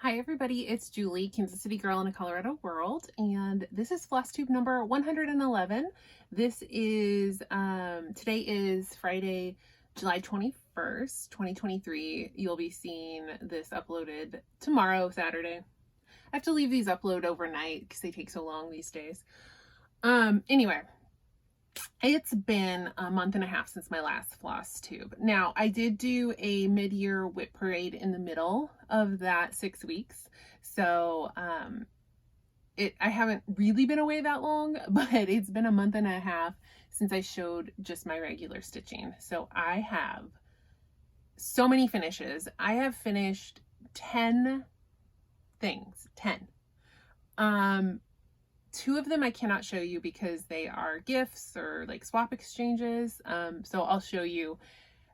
Hi everybody, it's Julie, Kansas City girl in a Colorado world, and this is Flosstube number 111. This is, today is Friday, July 21st, 2023. You'll be seeing this uploaded tomorrow, Saturday. I have to leave these upload overnight because they take so long these days. Anyway, it's been a month and a half since my last Flosstube. Now, I did do a mid-year whip parade in the middle of that 6 weeks. So, I haven't really been away that long, but it's been a month and a half since I showed just my regular stitching. So I have so many finishes. I have finished 10 things, 10. Two of them I cannot show you because they are gifts or like swap exchanges. So I'll show you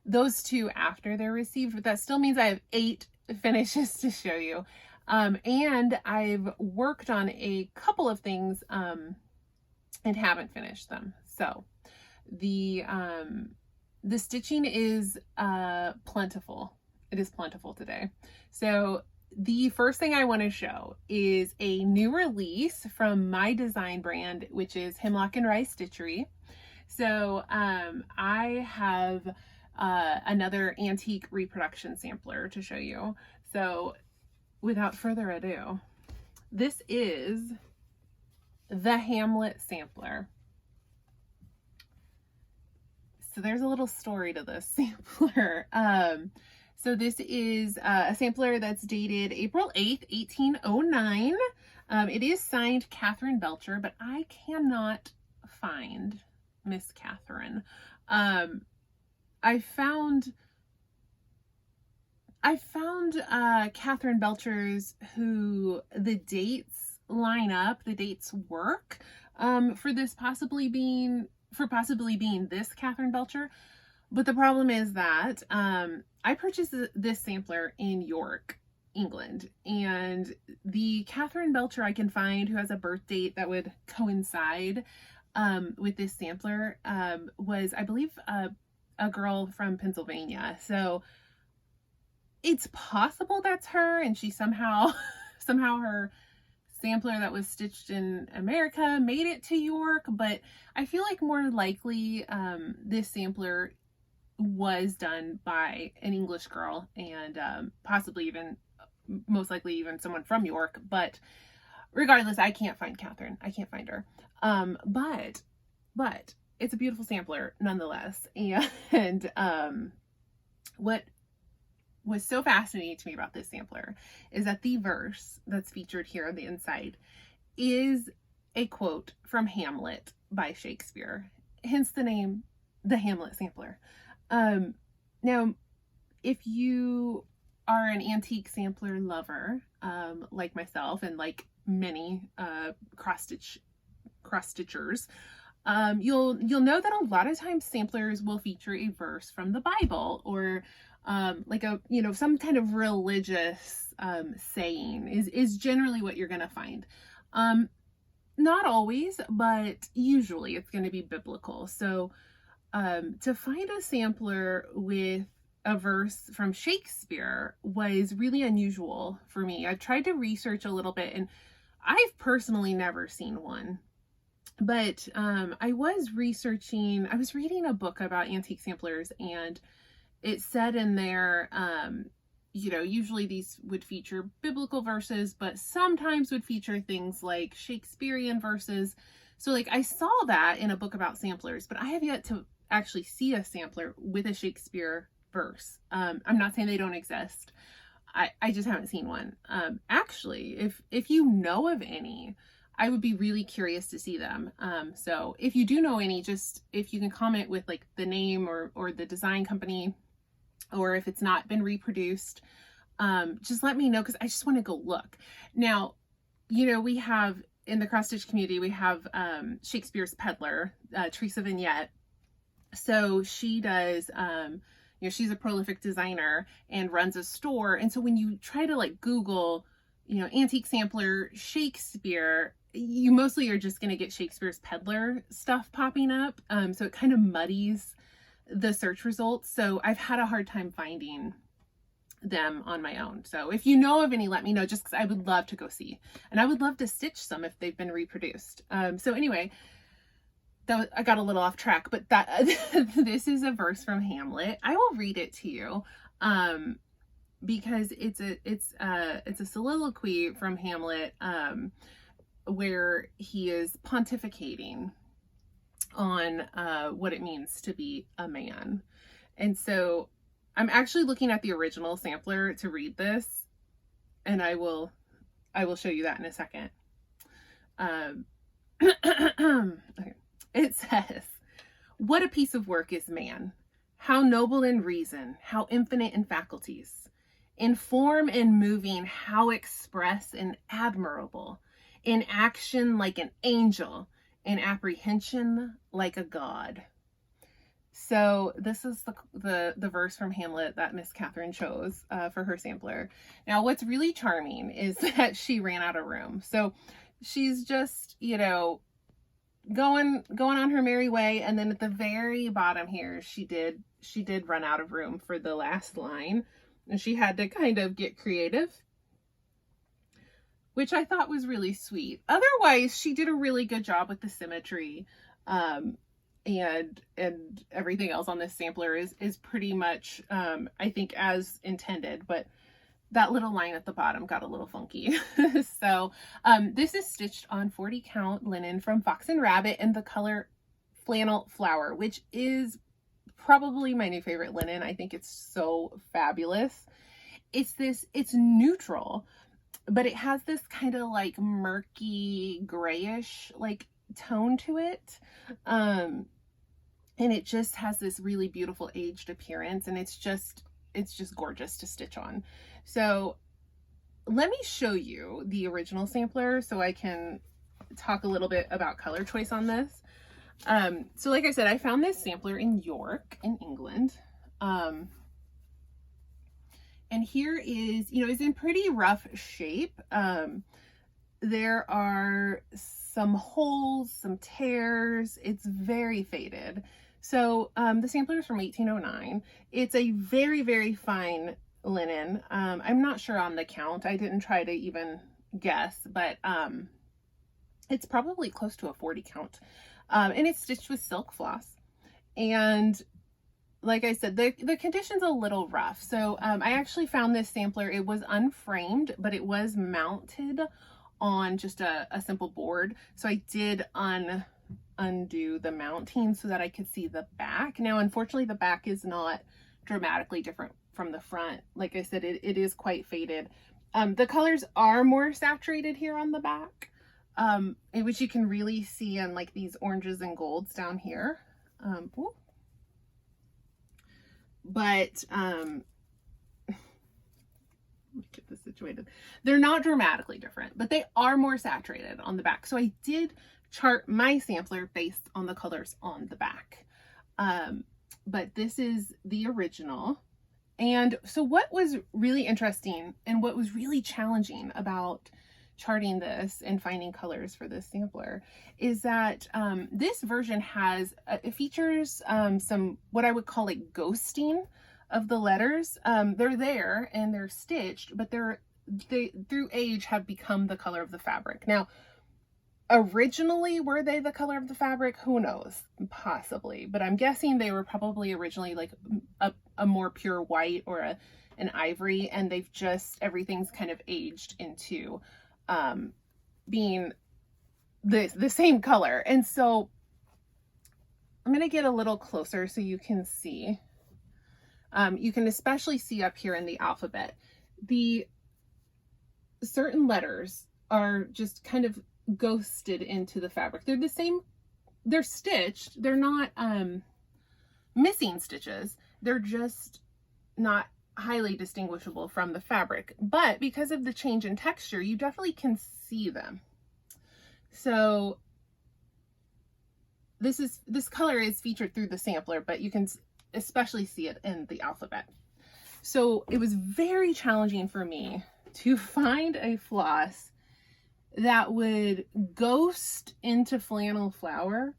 those two after they're received, but that still means I have 8 finishes to show you. And I've worked on a couple of things and haven't finished them. So the stitching is plentiful. It is plentiful today. So the first thing I want to show is a new release from my design brand, which is Hemlock and Stitchery. So I have another antique reproduction sampler to show you. So without further ado, this is the Hamlet sampler. So there's a little story to this sampler. So this is a sampler that's dated April 8th, 1809. It is signed Catherine Belcher, but I cannot find Miss Catherine. I found Catherine Belcher's who the dates line up, the dates work for possibly being this Catherine Belcher. But the problem is that I purchased this sampler in York, England, and the Catherine Belcher I can find who has a birth date that would coincide with this sampler was, I believe, a girl from Pennsylvania. So it's possible that's her, and she somehow her sampler that was stitched in America made it to York, but I feel like more likely this sampler was done by an English girl, and possibly even, most likely even someone from York. But regardless, I can't find Catherine. I can't find her. But it's a beautiful sampler nonetheless. And what was so fascinating to me about this sampler is that the verse that's featured here on the inside is a quote from Hamlet by Shakespeare, hence the name, the Hamlet sampler. Now, if you are an antique sampler lover, like myself and like many cross stitchers, you'll know that a lot of times samplers will feature a verse from the Bible, or like a, some kind of religious saying is generally what you're gonna find. Not always, but usually it's going to be biblical. So to find a sampler with a verse from Shakespeare was really unusual for me. I tried to research a little bit, and I've personally never seen one. But I was reading a book about antique samplers, and it said in there, usually these would feature biblical verses, but sometimes would feature things like Shakespearean verses. So like I saw that in a book about samplers, but I have yet to actually see a sampler with a Shakespeare verse. I'm not saying they don't exist. I just haven't seen one. Actually, if you know of any, I would be really curious to see them. So if you do know any, just if you can comment with like the name or the design company, or if it's not been reproduced, just let me know, because I just want to go look. Now, we have in the cross stitch community, we have Shakespeare's peddler, Teresa Vignette. So she does, she's a prolific designer and runs a store. And so when you try to like Google, antique sampler Shakespeare, you mostly are just going to get Shakespeare's peddler stuff popping up. So it kind of muddies the search results. So I've had a hard time finding them on my own. So if you know of any, let me know, just because I would love to go see. And I would love to stitch some if they've been reproduced. So anyway, I got a little off track, but this is a verse from Hamlet. I will read it to you because it's a soliloquy from Hamlet where he is pontificating on what it means to be a man. And so I'm actually looking at the original sampler to read this, and I will show you that in a second. Okay. It says, "What a piece of work is man! How noble in reason, how infinite in faculties! In form and moving, how express and admirable! In action like an angel, in apprehension like a god." So this is the verse from Hamlet that Miss Catherine chose for her sampler. Now, what's really charming is that she ran out of room. So she's just, you know, going on her merry way, and then at the very bottom here, she did run out of room for the last line, and she had to kind of get creative, which I thought was really sweet. Otherwise, she did a really good job with the symmetry. And everything else on this sampler is pretty much, I think, as intended, but that little line at the bottom got a little funky. So this is stitched on 40 count linen from Fox and Rabbit in the color Flannel Flower, which is probably my new favorite linen. I think it's so fabulous. It's neutral, but it has this kind of like murky grayish like tone to it. And it just has this really beautiful aged appearance, and it's just gorgeous to stitch on. So let me show you the original sampler so I can talk a little bit about color choice on this. So like I said, I found this sampler in York in England. And here is, you know, it's in pretty rough shape. There are some holes, some tears. It's very faded. So the sampler is from 1809. It's a very, very fine linen. I'm not sure on the count. I didn't try to even guess, but it's probably close to a 40 count. And it's stitched with silk floss. And like I said, the condition's a little rough. So I actually found this sampler. It was unframed, but it was mounted on just a simple board. So I did undo the mounting so that I could see the back. Now, unfortunately, the back is not dramatically different from the front. Like I said, it is quite faded. The colors are more saturated here on the back, which you can really see on like these oranges and golds down here. But get this situated. They're not dramatically different, but they are more saturated on the back. So I did chart my sampler based on the colors on the back. But this is the original. And so what was really interesting and what was really challenging about charting this and finding colors for this sampler is that this version has, it features some, what I would call like ghosting of the letters. They're there and they're stitched, but they through age have become the color of the fabric. Now, originally, were they the color of the fabric? Who knows? Possibly, but I'm guessing they were probably originally like a more pure white or an ivory, and they've just, everything's kind of aged into being the same color. And so I'm going to get a little closer so you can see. You can especially see up here in the alphabet, the certain letters are just kind of ghosted into the fabric. They're the same, they're stitched, they're not missing stitches, they're just not highly distinguishable from the fabric, but because of the change in texture, you definitely can see them. So this color is featured through the sampler, but you can especially see it in the alphabet. So it was very challenging for me to find a floss that would ghost into flannel flower,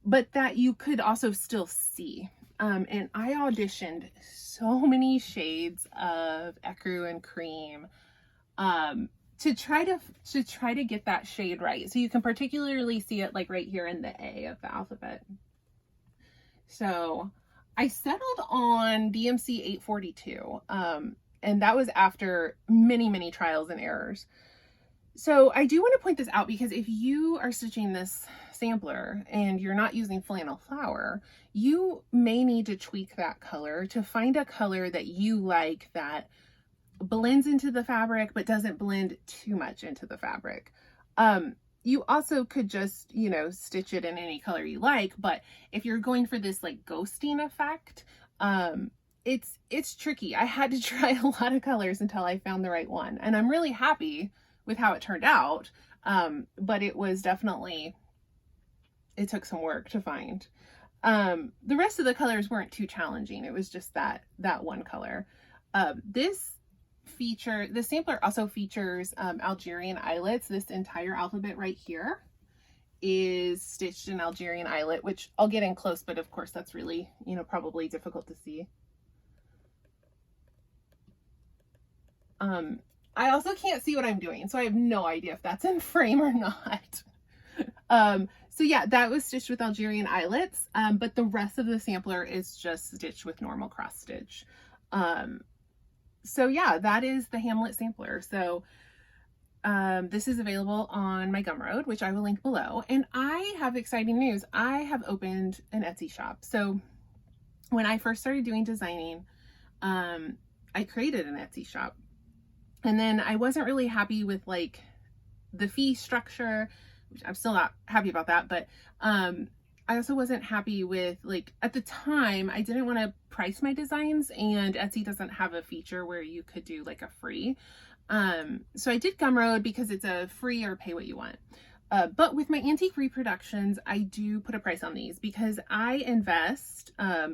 but that you could also still see. and I auditioned so many shades of ecru and cream to try to get that shade right. So you can particularly see it like right here in the A of the alphabet. So I settled on DMC 842, and that was after many, many trials and errors. So I do want to point this out because if you are stitching this sampler and you're not using flannel flower, you may need to tweak that color to find a color that you like that blends into the fabric but doesn't blend too much into the fabric. You also could just, you know, stitch it in any color you like, but if you're going for this like ghosting effect, it's tricky. I had to try a lot of colors until I found the right one, and I'm really happy with how it turned out. But it was definitely, it took some work to find. The rest of the colors weren't too challenging. It was just that one color. This sampler also features Algerian eyelets. This entire alphabet right here is stitched in Algerian eyelet, which I'll get in close, but of course that's really, you know, probably difficult to see. I also can't see what I'm doing, so I have no idea if that's in frame or not. So yeah, that was stitched with Algerian eyelets, but the rest of the sampler is just stitched with normal cross stitch. So yeah, that is the Hamlet sampler. So this is available on my Gumroad, which I will link below. And I have exciting news. I have opened an Etsy shop. So when I first started doing designing, I created an Etsy shop. And then I wasn't really happy with like the fee structure, which I'm still not happy about that, but I also wasn't happy with, like, at the time I didn't want to price my designs, and Etsy doesn't have a feature where you could do like a free. So I did Gumroad because it's a free or pay what you want. But with my antique reproductions, I do put a price on these because I invest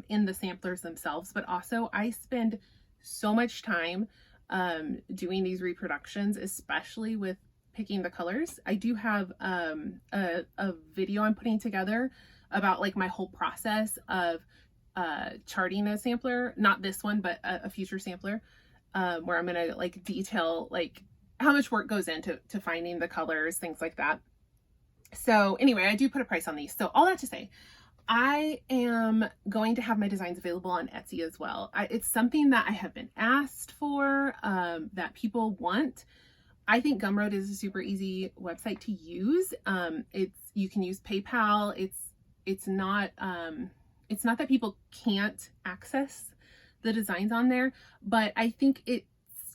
in the samplers themselves, but also I spend so much time doing these reproductions, especially with picking the colors. I do have a video I'm putting together about like my whole process of charting a sampler, not this one, but a future sampler, where I'm gonna like detail like how much work goes into finding the colors, things like that. So anyway, I do put a price on these. So all that to say, I am going to have my designs available on Etsy as well. It's something that I have been asked for, that people want. I think Gumroad is a super easy website to use. You can use PayPal. It's not that people can't access the designs on there, but I think it's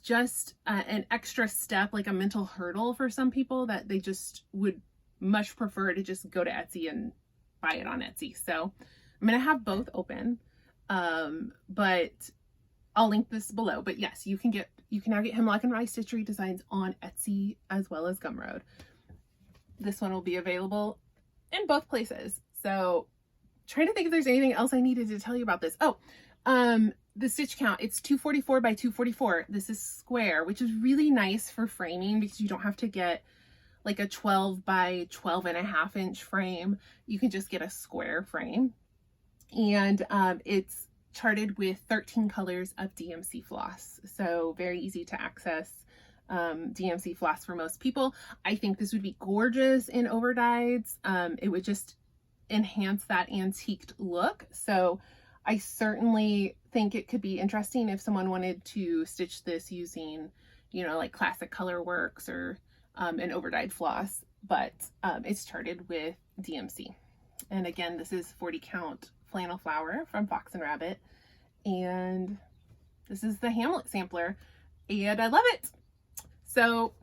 just an extra step, like a mental hurdle for some people, that they just would much prefer to just go to Etsy and buy it on Etsy. So I'm going to have both open, but I'll link this below. But yes, you can now get Hemlock and Rye Stitchery designs on Etsy as well as Gumroad. This one will be available in both places. So trying to think if there's anything else I needed to tell you about this. Oh, the stitch count, it's 244 by 244. This is square, which is really nice for framing because you don't have to get like a 12 by 12.5 inch frame. You can just get a square frame. And it's charted with 13 colors of DMC floss. So very easy to access DMC floss for most people. I think this would be gorgeous in overdyes. It would just enhance that antiqued look. So I certainly think it could be interesting if someone wanted to stitch this using, you know, like classic color works or an overdyed floss, but it's charted with DMC. And again, this is 40 count flannel flower from Fox and Rabbit, and this is the Hamlet sampler, and I love it. So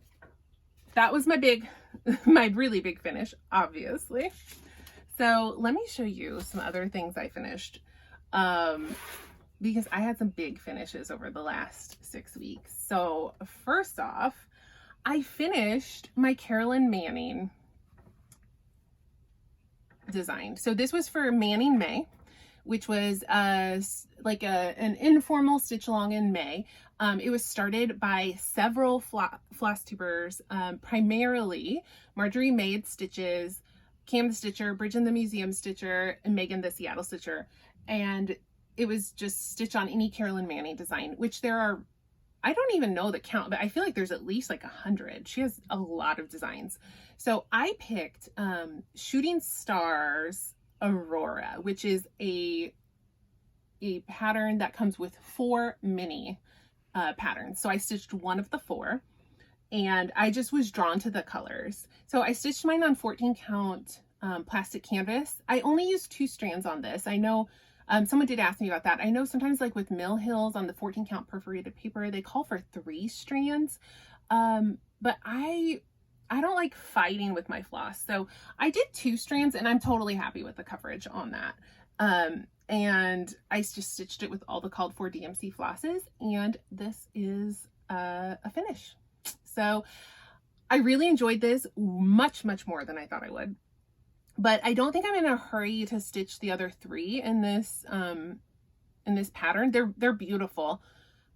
that was my really big finish, obviously. So let me show you some other things I finished, because I had some big finishes over the last 6 weeks. So first off, I finished my Carolyn Manning design. So this was for Manning May, which was like an informal stitch along in May. It was started by several Flosstubers, primarily Marjorie Made Stitches, Cam the Stitcher, Bridget the Museum Stitcher, and Megan the Seattle Stitcher. And it was just stitch on any Carolyn Manning design, which there are, I don't even know the count, but I feel like there's at least like 100. She has a lot of designs. So I picked Shooting Stars Aurora, which is a pattern that comes with 4 mini patterns. So I stitched one of the 4, and I just was drawn to the colors. So I stitched mine on 14 count plastic canvas. I only used 2 strands on this. I know someone did ask me about that. I know sometimes like with Mill Hills on the 14 count perforated paper, they call for 3 strands. But I don't like fighting with my floss. So I did 2 strands, and I'm totally happy with the coverage on that. And I just stitched it with all the called for DMC flosses, and this is a finish. So I really enjoyed this much, much more than I thought I would. But I don't think I'm in a hurry to stitch the other 3 in this pattern. They're beautiful.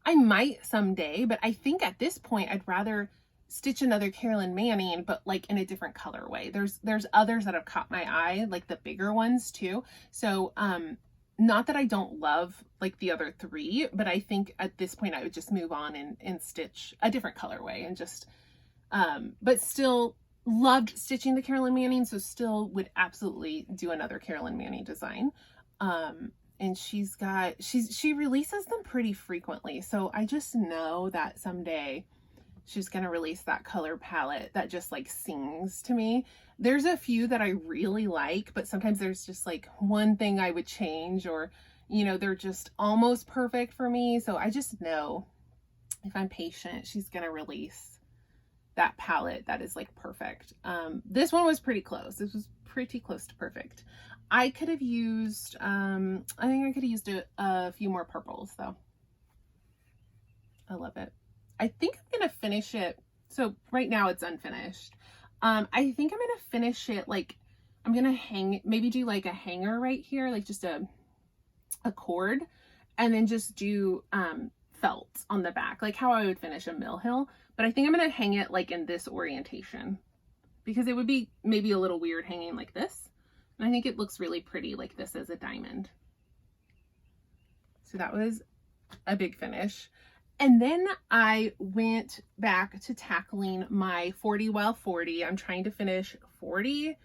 I might someday, but I think at this point I'd rather stitch another Carolyn Manning, but like in a different colorway. There's others that have caught my eye, like the bigger ones too. So not that I don't love like the other 3, but I think at this point I would just move on and stitch a different colorway, and just but still loved stitching the Carolyn Manning, so still would absolutely do another Carolyn Manning design. And she releases them pretty frequently, so I just know that someday she's gonna release that color palette that just like sings to me. There's a few that I really like, but sometimes there's just like one thing I would change, or you know, they're just almost perfect for me. So I just know if I'm patient, she's gonna release that palette that is like perfect. This one was pretty close. This was pretty close to perfect. I could have used, I think I could have used a few more purples though. I love it. I think I'm gonna finish it. So right now it's unfinished. I think I'm gonna finish it, like I'm gonna maybe do like a hanger right here, like just a cord, and then just do felt on the back, like how I would finish a Mill Hill. But I think I'm gonna hang it like in this orientation, because it would be maybe a little weird hanging like this. And I think it looks really pretty like this as a diamond. So that was a big finish. And then I went back to tackling my 40 while 40. I'm trying to finish 40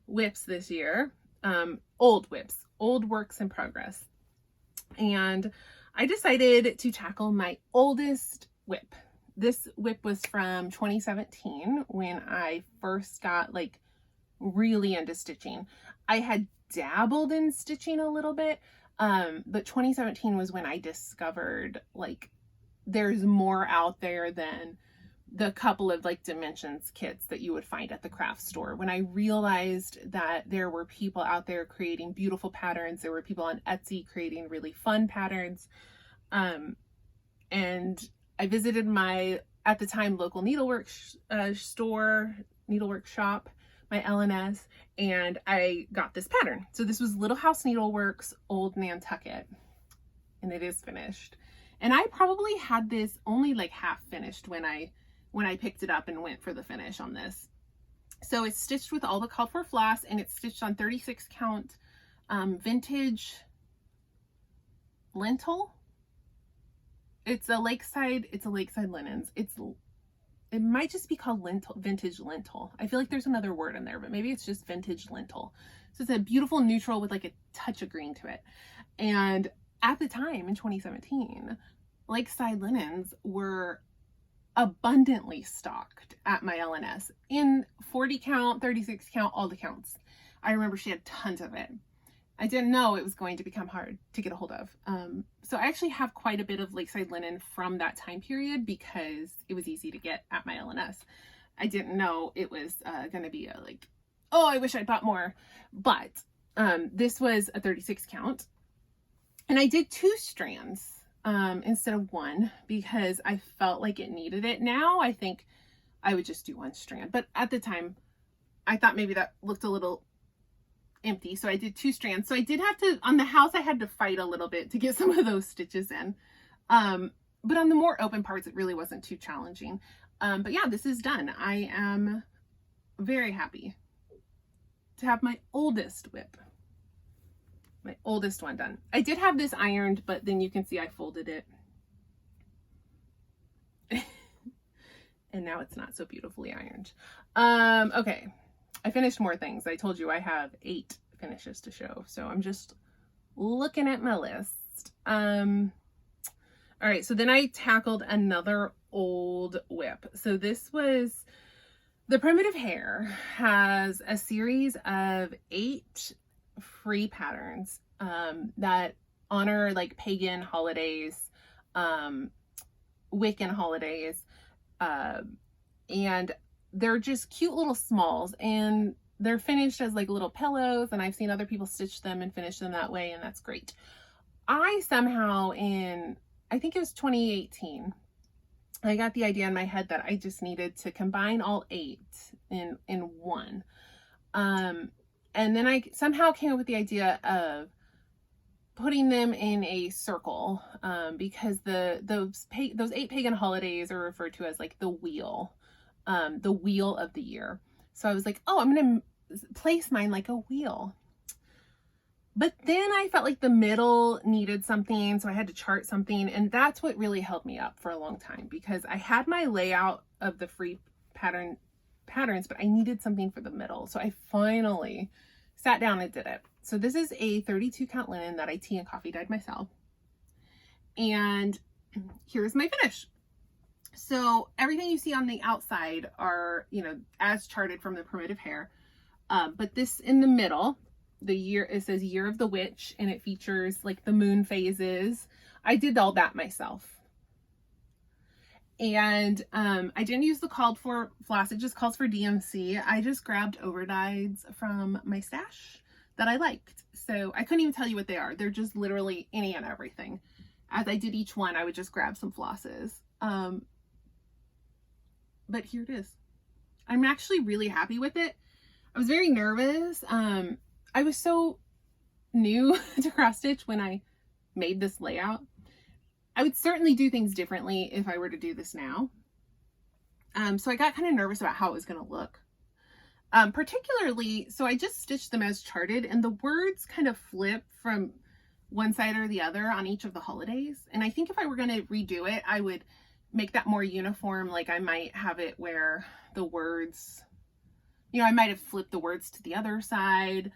whips this year. Old whips, old works in progress. And I decided to tackle my oldest whip. This whip was from 2017 when I first got like really into stitching. I had dabbled in stitching a little bit, but 2017 was when I discovered like there's more out there than the couple of like dimensions kits that you would find at the craft store. When I realized that there were people out there creating beautiful patterns, there were people on Etsy creating really fun patterns. And I visited my, at the time, local needlework store, needlework shop, my LNS, and I got this pattern. So this was Little House Needleworks Old Nantucket, and it is finished. And I probably had this only like half finished when I picked it up and went for the finish on this. So it's stitched with all the called for floss, and it's stitched on 36 count vintage lintel. It's a lakeside linens. It might just be called vintage lintel. I feel like there's another word in there, but maybe it's just vintage lintel. So it's a beautiful neutral with like a touch of green to it. And at the time in 2017, lakeside linens were abundantly stocked at my LNS in 40 count, 36 count, all the counts. I remember she had tons of it. I didn't know it was going to become hard to get a hold of. So I actually have quite a bit of lakeside linen from that time period because it was easy to get at my LNS. I didn't know it was going to be a like, oh, I wish I'd bought more. But this was a 36 count. And I did 2 strands instead of 1 because I felt like it needed it. Now I think I would just do 1 strand. But at the time, I thought maybe that looked a little empty. So I did 2 strands. So I did have to, on the house, I had to fight a little bit to get some of those stitches in. But on the more open parts, it really wasn't too challenging. But yeah, this is done. I am very happy to have my oldest whip my oldest one done. I did have this ironed, but then you can see I folded it. And now it's not so beautifully ironed. Okay, I finished more things. I told you I have 8 finishes to show, so I'm just looking at my list. All right, so then I tackled another old whip. So this was, the Primitive Hare has a series of 8 free patterns that honor like pagan holidays, Wiccan holidays, and they're just cute little smalls, and they're finished as like little pillows, and I've seen other people stitch them and finish them that way, and that's great. I somehow I think it was 2018, I got the idea in my head that I just needed to combine all 8 in one. And then I somehow came up with the idea of putting them in a circle, because those 8 pagan holidays are referred to as like the wheel of the year. So I was like, oh, I'm going to place mine like a wheel. But then I felt like the middle needed something, so I had to chart something, and that's what really held me up for a long time, because I had my layout of the free patterns, but I needed something for the middle. So I finally sat down and did it. So this is a 32 count linen that I tea and coffee dyed myself. And here's my finish. So everything you see on the outside are, you know, as charted from the Primitive Hare. But this in the middle, the year, it says Year of the Witch, and it features like the moon phases. I did all that myself. And I didn't use the called for floss, it just calls for DMC. I just grabbed overdyes from my stash that I liked. So I couldn't even tell you what they are. They're just literally any and everything. As I did each one, I would just grab some flosses. But here it is. I'm actually really happy with it. I was very nervous. I was so new to cross stitch when I made this layout. I would certainly do things differently if I were to do this now. So I got kind of nervous about how it was going to look. Particularly, so I just stitched them as charted, and the words kind of flip from one side or the other on each of the holidays. And I think if I were going to redo it, I would make that more uniform. Like I might have it where the words, you know, I might have flipped the words to the other side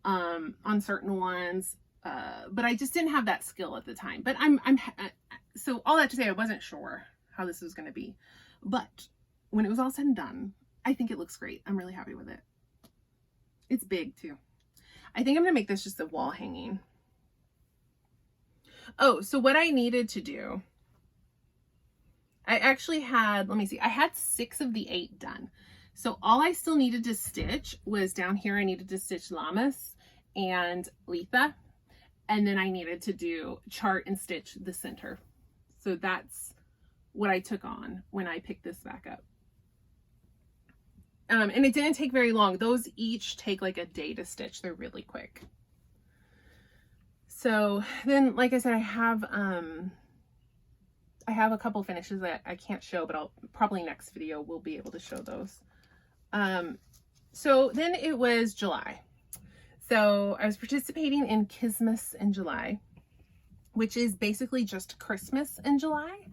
on certain ones. But I just didn't have that skill at the time. But so all that to say, I wasn't sure how this was going to be. But when it was all said and done, I think it looks great. I'm really happy with it. It's big too. I think I'm going to make this just a wall hanging. Oh, so what I needed to do, I actually had, let me see, I had 6 of the 8 done. So all I still needed to stitch was down here. I needed to stitch Lammas and Letha. And then I needed to do chart and stitch the center. So that's what I took on when I picked this back up. And it didn't take very long. Those each take like a day to stitch. They're really quick. So then, like I said, I have a couple finishes that I can't show, but I'll probably next video we'll be able to show those. So then it was July. So I was participating in Kismas in July, which is basically just Christmas in July,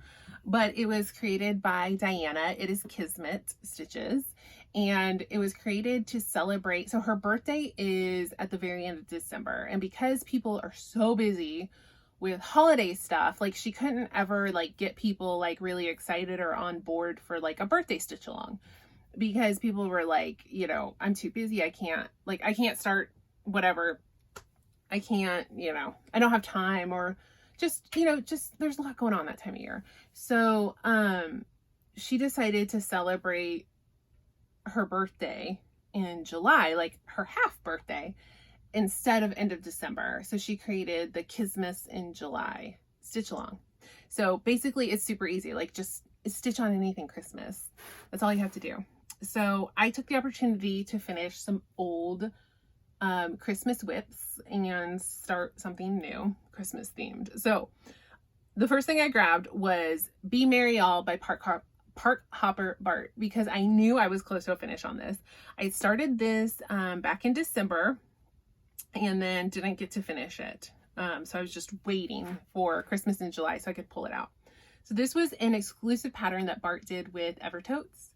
but it was created by Diana. It is Kismet Stitches, and it was created to celebrate. So her birthday is at the very end of December, and because people are so busy with holiday stuff, like she couldn't ever like get people like really excited or on board for like a birthday stitch along, because people were like, you know, I'm too busy. I can't start whatever. I can't, you know, I don't have time, or just, you know, just there's a lot going on that time of year. So, she decided to celebrate her birthday in July, like her half birthday, instead of end of December. So she created the Kismas in July stitch along. So basically it's super easy, like just stitch on anything Christmas. That's all you have to do. So I took the opportunity to finish some old Christmas whips and start something new, Christmas themed. So the first thing I grabbed was Be Merry All by Park Hopper Bart, because I knew I was close to a finish on this. I started this back in December, and then didn't get to finish it. So I was just waiting for Christmas in July so I could pull it out. So this was an exclusive pattern that Bart did with Evertotes,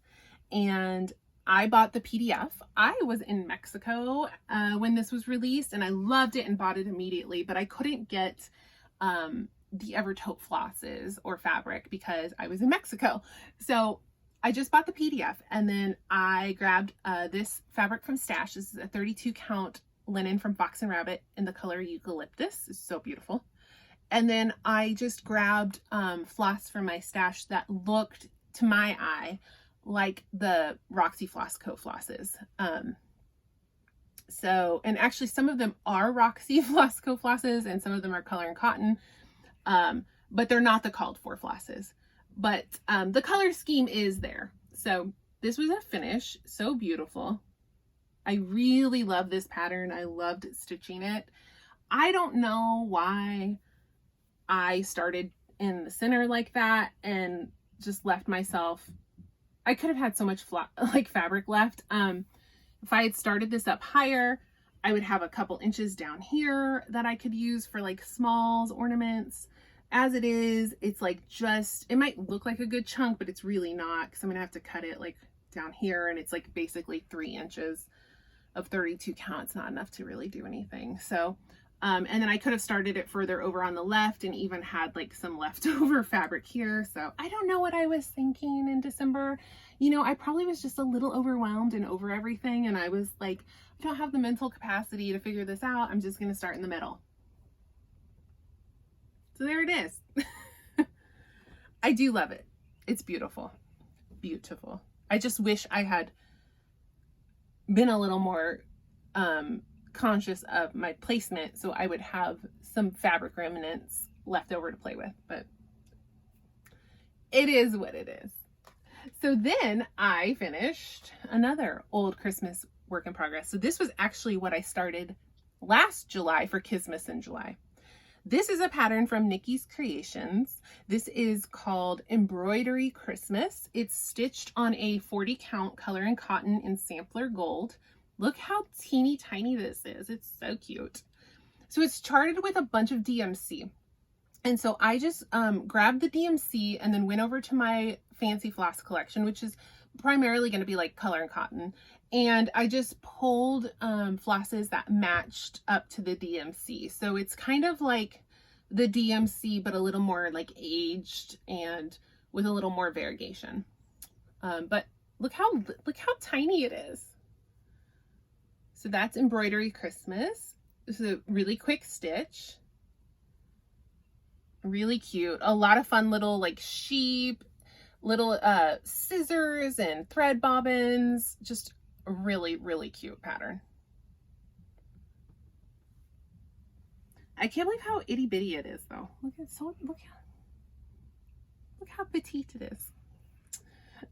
and I bought the PDF. I was in Mexico when this was released, and I loved it and bought it immediately, but I couldn't get the Evertote flosses or fabric because I was in Mexico. So I just bought the PDF, and then I grabbed this fabric from Stash. This is a 32 count linen from Fox and Rabbit in the color Eucalyptus. It's so beautiful. And then I just grabbed floss from my stash that looked, to my eye, like the Roxy Floss Co. flosses. And actually some of them are Roxy Floss Co. flosses and some of them are Color and Cotton, but they're not the called for flosses. But the color scheme is there. So this was a finish, so beautiful. I really love this pattern. I loved stitching it. I don't know why I started in the center like that and just left myself. I could have had so much fabric left. If I had started this up higher, I would have a couple inches down here that I could use for like smalls, ornaments. As it is, it's like it might look like a good chunk, but it's really not, because I'm gonna have to cut it like down here, and it's like basically 3 inches of 32 count. It's not enough to really do anything. So and then I could have started it further over on the left and even had like some leftover fabric here. So I don't know what I was thinking in December. You know, I probably was just a little overwhelmed and over everything, and I was like, I don't have the mental capacity to figure this out. I'm just going to start in the middle. So there it is. I do love it. It's beautiful. Beautiful. I just wish I had been a little more conscious of my placement so I would have some fabric remnants left over to play with, but it is what it is. So then I finished another old Christmas work in progress. So this was actually what I started last July for Christmas in July. This is a pattern from Nikki's Creations. This is called Embroidery Christmas. It's stitched on a 40 count Color and Cotton in Sampler Gold. Look how teeny tiny this is. It's so cute. So it's charted with a bunch of DMC. And so I just grabbed the DMC and then went over to my Fancy Floss collection, which is primarily going to be like Color and Cotton. And I just pulled flosses that matched up to the DMC. So it's kind of like the DMC, but a little more like aged and with a little more variegation. But look how tiny it is. So that's Embroidery Christmas. This is a really quick stitch. Really cute. A lot of fun little like sheep, little scissors and thread bobbins. Just a really, really cute pattern. I can't believe how itty bitty it is though. Look how petite it is.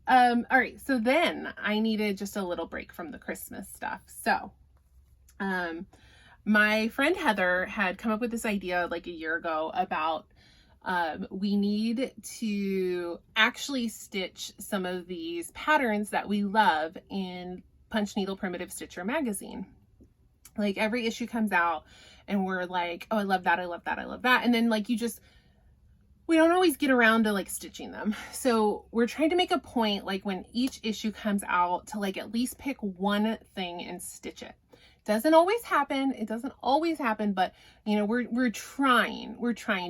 All right, so then I needed just a little break from the Christmas stuff. So my friend Heather had come up with this idea like a year ago about we need to actually stitch some of these patterns that we love in Punch Needle Primitive Stitcher magazine. Like every issue comes out and we're like, oh, I love that, I love that, I love that. And then like we don't always get around to like stitching them. So we're trying to make a point, like when each issue comes out, to like at least pick one thing and stitch it. Doesn't always happen. It doesn't always happen, but you know, we're trying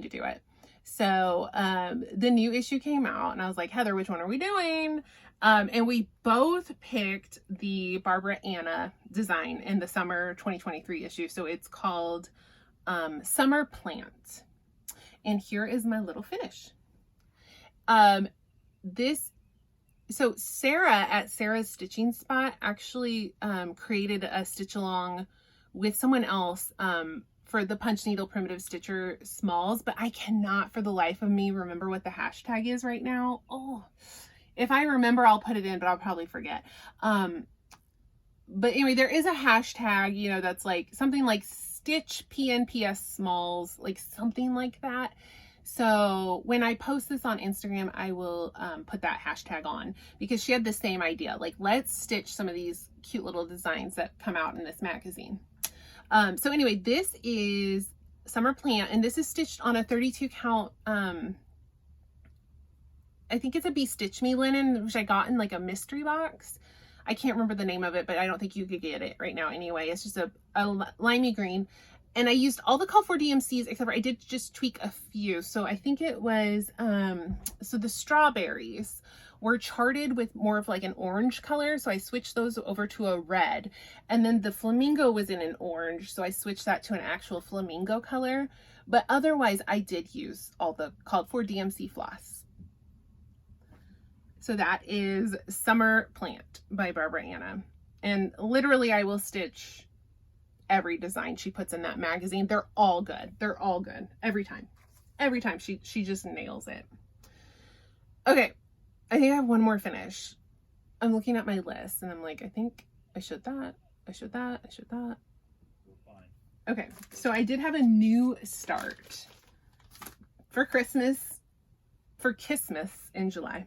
to do it. So the new issue came out and I was like, Heather, which one are we doing? And we both picked the Barbara Anna design in the summer 2023 issue. So it's called Summer Plant. And here is my little finish. So Sarah at Sarah's Stitching Spot actually created a stitch along with someone else for the Punch Needle Primitive Stitcher Smalls, but I cannot for the life of me remember what the hashtag is right now. Oh, if I remember, I'll put it in, but I'll probably forget. But anyway, there is a hashtag, you know, that's like something like Stitch PNPS Smalls, like something like that. So when I post this on Instagram, I will put that hashtag on, because she had the same idea. Like, let's stitch some of these cute little designs that come out in this magazine. So anyway, this is Summer Plant, and this is stitched on a 32 count, I think it's a Be Stitch Me linen, which I got in like a mystery box. I can't remember the name of it, but I don't think you could get it right now anyway. It's just a limey green. And I used all the called for DMCs, except for I did just tweak a few. So I think it was, so the strawberries were charted with more of like an orange color. So I switched those over to a red. And then the flamingo was in an orange. So I switched that to an actual flamingo color. But otherwise, I did use all the called for DMC floss. So that is Summer Plant by Barbara Anna. And literally I will stitch every design she puts in that magazine. They're all good. They're all good. Every time. Every time she just nails it. Okay. I think I have one more finish. I'm looking at my list and I'm like, I think I should that. I should that. I should that. Okay. So I did have a new start for Christmas, for Kissmas in July.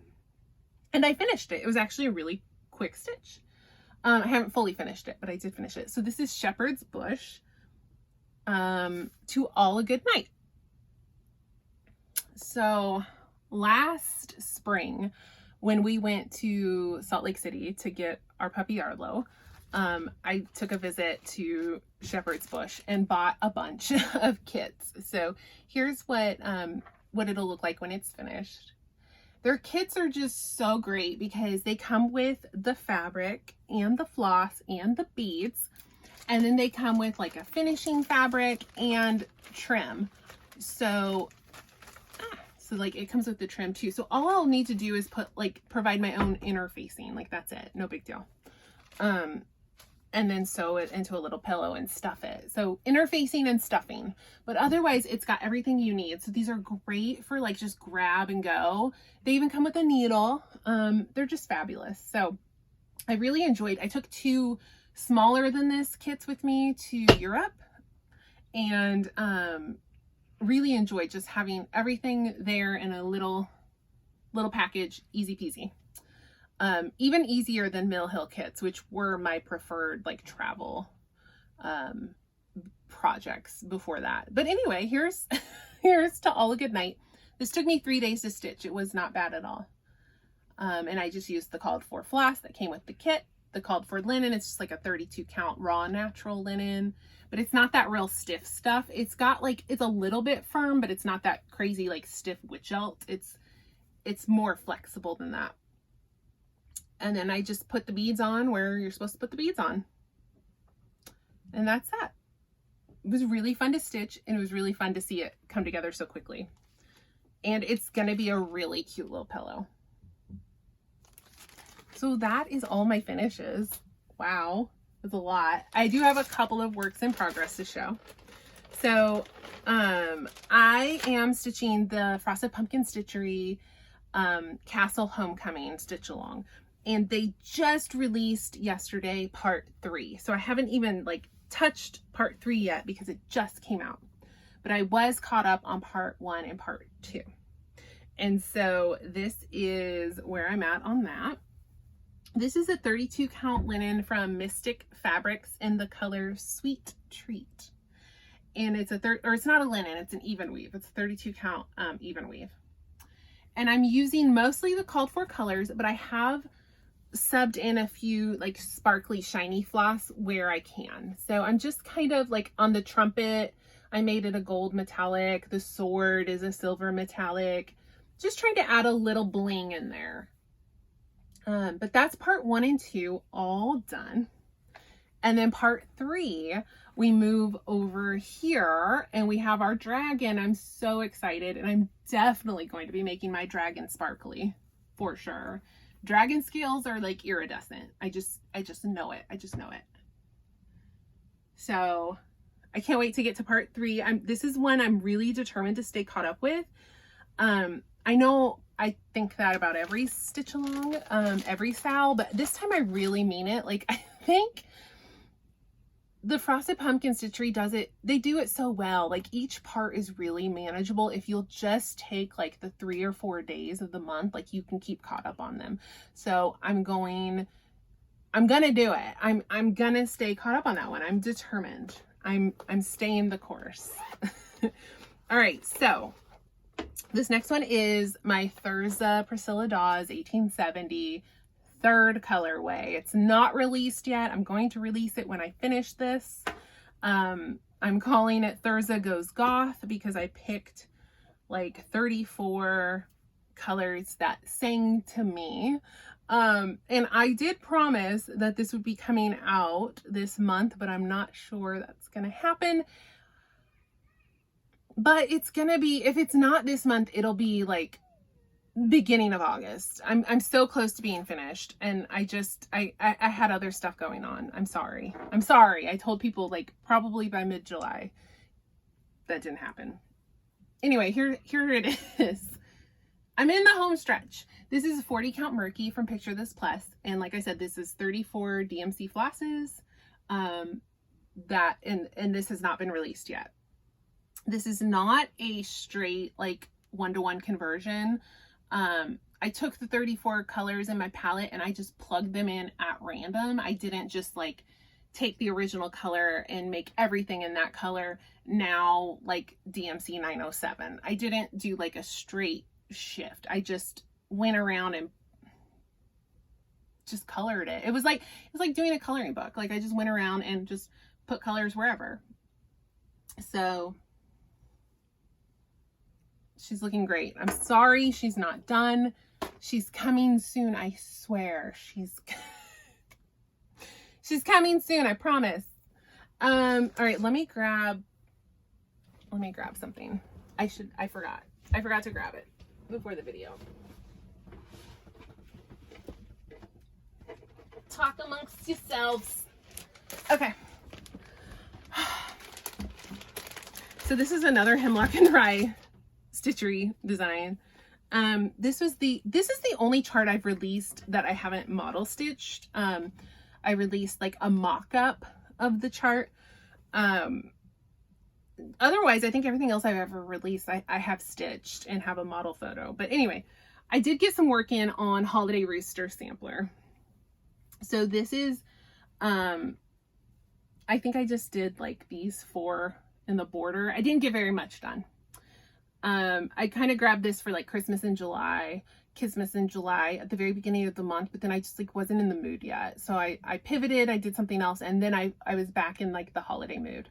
And I finished it. It was actually a really quick stitch. I haven't fully finished it, but I did finish it. So this is Shepherd's Bush, To All a Good Night. So last spring, when we went to Salt Lake City to get our puppy Arlo, I took a visit to Shepherd's Bush and bought a bunch of kits. So here's what it'll look like when it's finished. Their kits are just so great because they come with the fabric and the floss and the beads. And then they come with like a finishing fabric and trim. So like it comes with the trim too. So all I'll need to do is provide my own interfacing. Like that's it. No big deal. And then sew it into a little pillow and stuff it. So interfacing and stuffing, but otherwise it's got everything you need. So these are great for like just grab and go. They even come with a needle. They're just fabulous. So I really enjoyed, I took 2 smaller than this kits with me to Europe and really enjoyed just having everything there in a little package, easy peasy. Even easier than Mill Hill kits, which were my preferred like travel projects before that. But anyway, here's To All a Good Night. This took me 3 days to stitch. It was not bad at all. And I just used the called for floss that came with the kit, the called for linen. It's just like a 32 count raw natural linen, but it's not that real stiff stuff. It's got like, it's a little bit firm, but it's not that crazy like stiff witchelt. It's more flexible than that. And then I just put the beads on where you're supposed to put the beads on. And that's that. It was really fun to stitch and it was really fun to see it come together so quickly. And it's going to be a really cute little pillow. So that is all my finishes. Wow, that's a lot. I do have a couple of works in progress to show. So I am stitching the Frosted Pumpkin Stitchery Castle Homecoming stitch along. And they just released yesterday part 3. So I haven't even like touched part 3 yet because it just came out. But I was caught up on part 1 and part 2. And so this is where I'm at on that. This is a 32 count linen from Mystic Fabrics in the color Sweet Treat. And it's it's not a linen, it's an even weave. It's a 32 count even weave. And I'm using mostly the called for colors, but I have subbed in a few like sparkly shiny floss where I can. So I'm just kind of like on the trumpet, I made it a gold metallic. The sword is a silver metallic. Just trying to add a little bling in there. But that's part 1 and 2 all done. And then part 3, we move over here and we have our dragon. I'm so excited and I'm definitely going to be making my dragon sparkly for sure. Dragon scales are like iridescent. I just know it. I just know it. So I can't wait to get to part 3. This is one I'm really determined to stay caught up with. I know I think that about every stitch along, every sal, but this time I really mean it. Like I think the Frosted Pumpkin Stitchery does it, they do it so well. Like each part is really manageable. If you'll just take like the 3 or 4 days of the month, like you can keep caught up on them. So I'm gonna do it. I'm gonna stay caught up on that one. I'm determined. I'm staying the course. All right, so this next one is my Thurza Priscilla Dawes 1870 third colorway. It's not released yet. I'm going to release it when I finish this. I'm calling it Thurza Goes Goth because I picked like 34 colors that sang to me. And I did promise that this would be coming out this month, but I'm not sure that's going to happen. But it's going to be, if it's not this month, it'll be like beginning of August. I'm so close to being finished, and I had other stuff going on. I'm sorry. I told people like probably by mid-July. That didn't happen. Anyway, here it is. I'm in the home stretch. This is a 40 count Murky from Picture This Plus. And like I said, this is 34 DMC flosses. And this has not been released yet. This is not a straight like one-to-one conversion. I took the 34 colors in my palette and I just plugged them in at random. I didn't just like take the original color and make everything in that color now like DMC 907. I didn't do like a straight shift. I just went around and just colored it. It was like doing a coloring book. Like I just went around and just put colors wherever. So she's looking great. I'm sorry she's not done. She's coming soon, I swear. She's coming soon, I promise. All right, let me grab something. I forgot to grab it before the video. Talk amongst yourselves. Okay. So this is another Hemlock and Rye Stitchery design. This is the only chart I've released that I haven't model stitched. I released like a mock-up of the chart. Otherwise, I think everything else I've ever released, I have stitched and have a model photo. But anyway, I did get some work in on Holiday Rooster Sampler. So this is, I think I just did like these 4 in the border. I didn't get very much done. I kind of grabbed this for like Christmas in July, Christmas in July at the very beginning of the month, but then I just like wasn't in the mood yet. So I pivoted, I did something else, and then I was back in like the holiday mood.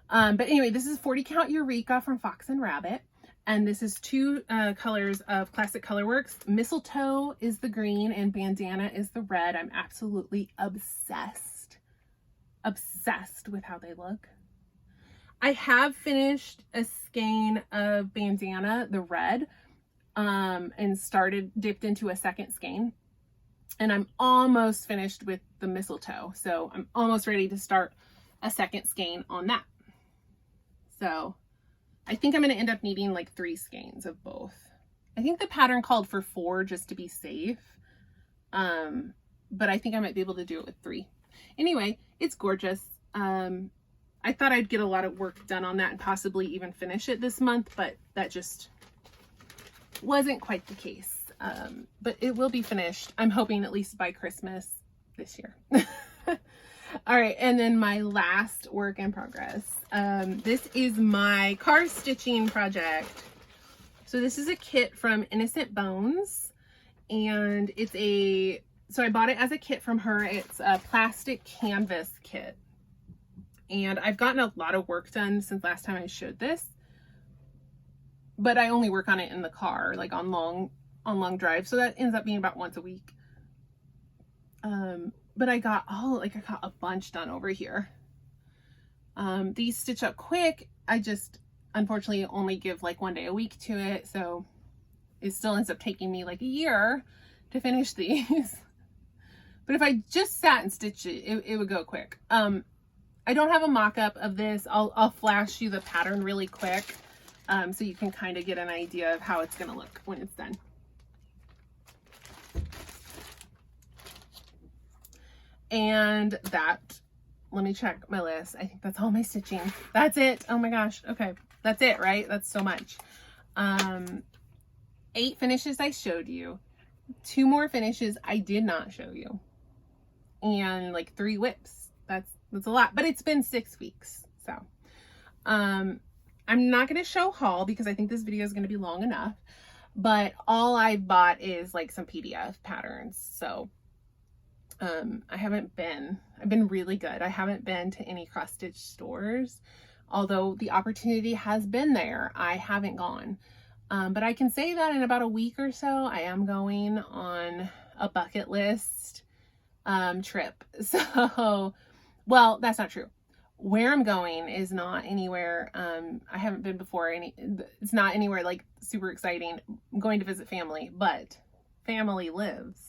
But anyway, this is 40 count Eureka from Fox and Rabbit. And this is 2 colors of Classic Colorworks. Mistletoe is the green and Bandana is the red. I'm absolutely obsessed with how they look. I have finished a skein of Bandana, the red, and dipped into a second skein. And I'm almost finished with the Mistletoe. So I'm almost ready to start a second skein on that. So I think I'm going to end up needing like 3 skeins of both. I think the pattern called for 4 just to be safe. But I think I might be able to do it with 3. Anyway, it's gorgeous. I thought I'd get a lot of work done on that and possibly even finish it this month, but that just wasn't quite the case. But it will be finished. I'm hoping at least by Christmas this year. All right, and then my last work in progress. This is my car stitching project. So this is a kit from Innocent Bones, and so I bought it as a kit from her. It's a plastic canvas kit. And I've gotten a lot of work done since last time I showed this, but I only work on it in the car, like on long drives. So that ends up being about once a week. But I got a bunch done over here. These stitch up quick. I just unfortunately only give like 1 day a week to it. So it still ends up taking me like a year to finish these. But if I just sat and stitched it would go quick. I don't have a mock-up of this. I'll flash you the pattern really quick so you can kind of get an idea of how it's going to look when it's done. And let me check my list. I think that's all my stitching. That's it. Oh my gosh. Okay. That's it, right? That's so much. 8 finishes I showed you. 2 more finishes I did not show you. And like 3 whips. That's a lot, but it's been 6 weeks. So, I'm not going to show haul because I think this video is going to be long enough, but all I bought is like some PDF patterns. So, I've been really good. I haven't been to any cross stitch stores, although the opportunity has been there. I haven't gone. But I can say that in about a week or so, I am going on a bucket list trip. So, well, that's not true. Where I'm going is not anywhere. I haven't been before. It's not anywhere like super exciting. I'm going to visit family, but family lives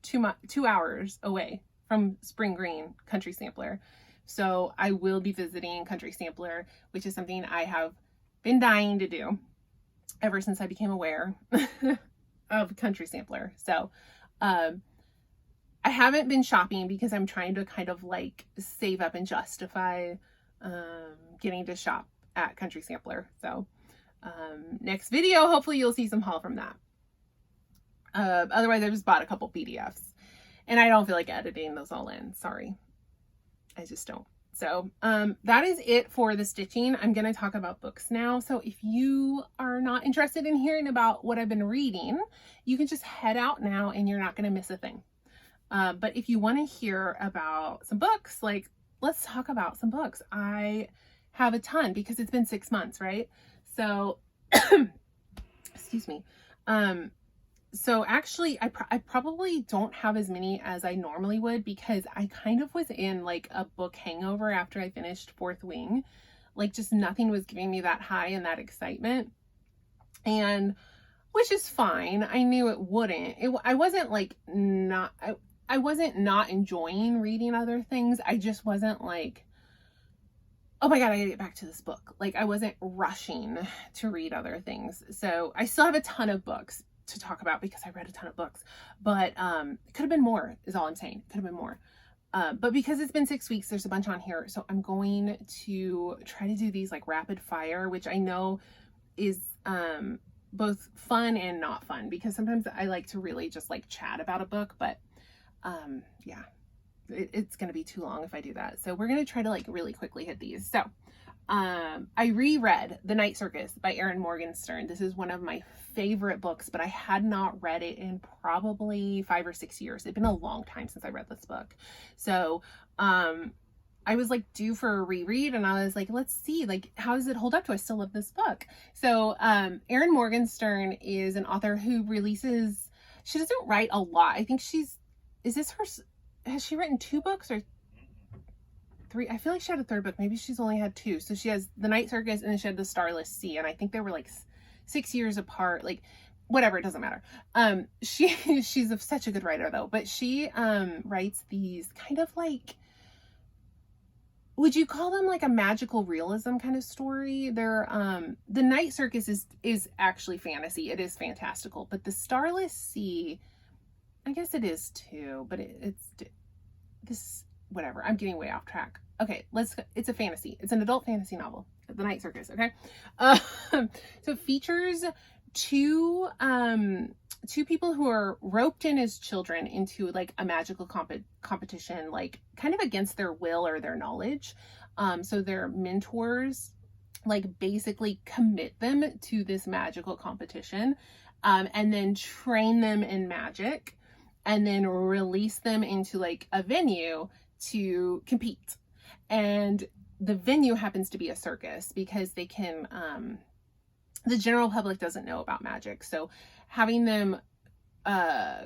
2 hours away from Spring Green Country Sampler. So I will be visiting Country Sampler, which is something I have been dying to do ever since I became aware of Country Sampler. So I haven't been shopping because I'm trying to kind of like save up and justify getting to shop at Country Sampler. So next video, hopefully you'll see some haul from that. Otherwise, I just bought a couple PDFs and I don't feel like editing those all in. Sorry. I just don't. So that is it for the stitching. I'm going to talk about books now. So if you are not interested in hearing about what I've been reading, you can just head out now and you're not going to miss a thing. But if you want to hear about some books, like let's talk about some books. I have a ton because it's been 6 months, right? So, excuse me. So actually I probably don't have as many as I normally would because I kind of was in like a book hangover after I finished Fourth Wing. Like just nothing was giving me that high and that excitement, and which is fine. I knew it wouldn't. I wasn't like I wasn't not enjoying reading other things. I just wasn't like, oh my God, I gotta get back to this book. Like I wasn't rushing to read other things. So I still have a ton of books to talk about because I read a ton of books, but it could have been more is all I'm saying. It could have been more. But because it's been 6 weeks, there's a bunch on here. So I'm going to try to do these like rapid fire, which I know is both fun and not fun because sometimes I like to really just like chat about a book, but yeah, it's going to be too long if I do that. So we're going to try to like really quickly hit these. So I reread The Night Circus by Erin Morgenstern. This is one of my favorite books, but I had not read it in probably 5 or 6 years. It'd been a long time since I read this book. So I was like due for a reread and I was like, let's see, like, how does it hold up? Do I still love this book? So Erin Morgenstern is an author who releases, she doesn't write a lot. I think has she written 2 books or 3? I feel like she had a 3rd book. Maybe she's only had 2. So she has The Night Circus and then she had The Starless Sea. And I think they were like 6 years apart, like whatever, it doesn't matter. She's such a good writer though, but she writes these kind of like, would you call them like a magical realism kind of story? They're The Night Circus is actually fantasy. It is fantastical, but The Starless Sea, I guess it is too, but it's this, whatever. I'm getting way off track. Okay, it's a fantasy. It's an adult fantasy novel, The Night Circus, okay? So it features two people who are roped in as children into like a magical competition, like kind of against their will or their knowledge. So their mentors like basically commit them to this magical competition, and then train them in magic and then release them into like a venue to compete. And the venue happens to be a circus because they can, the general public doesn't know about magic. So having them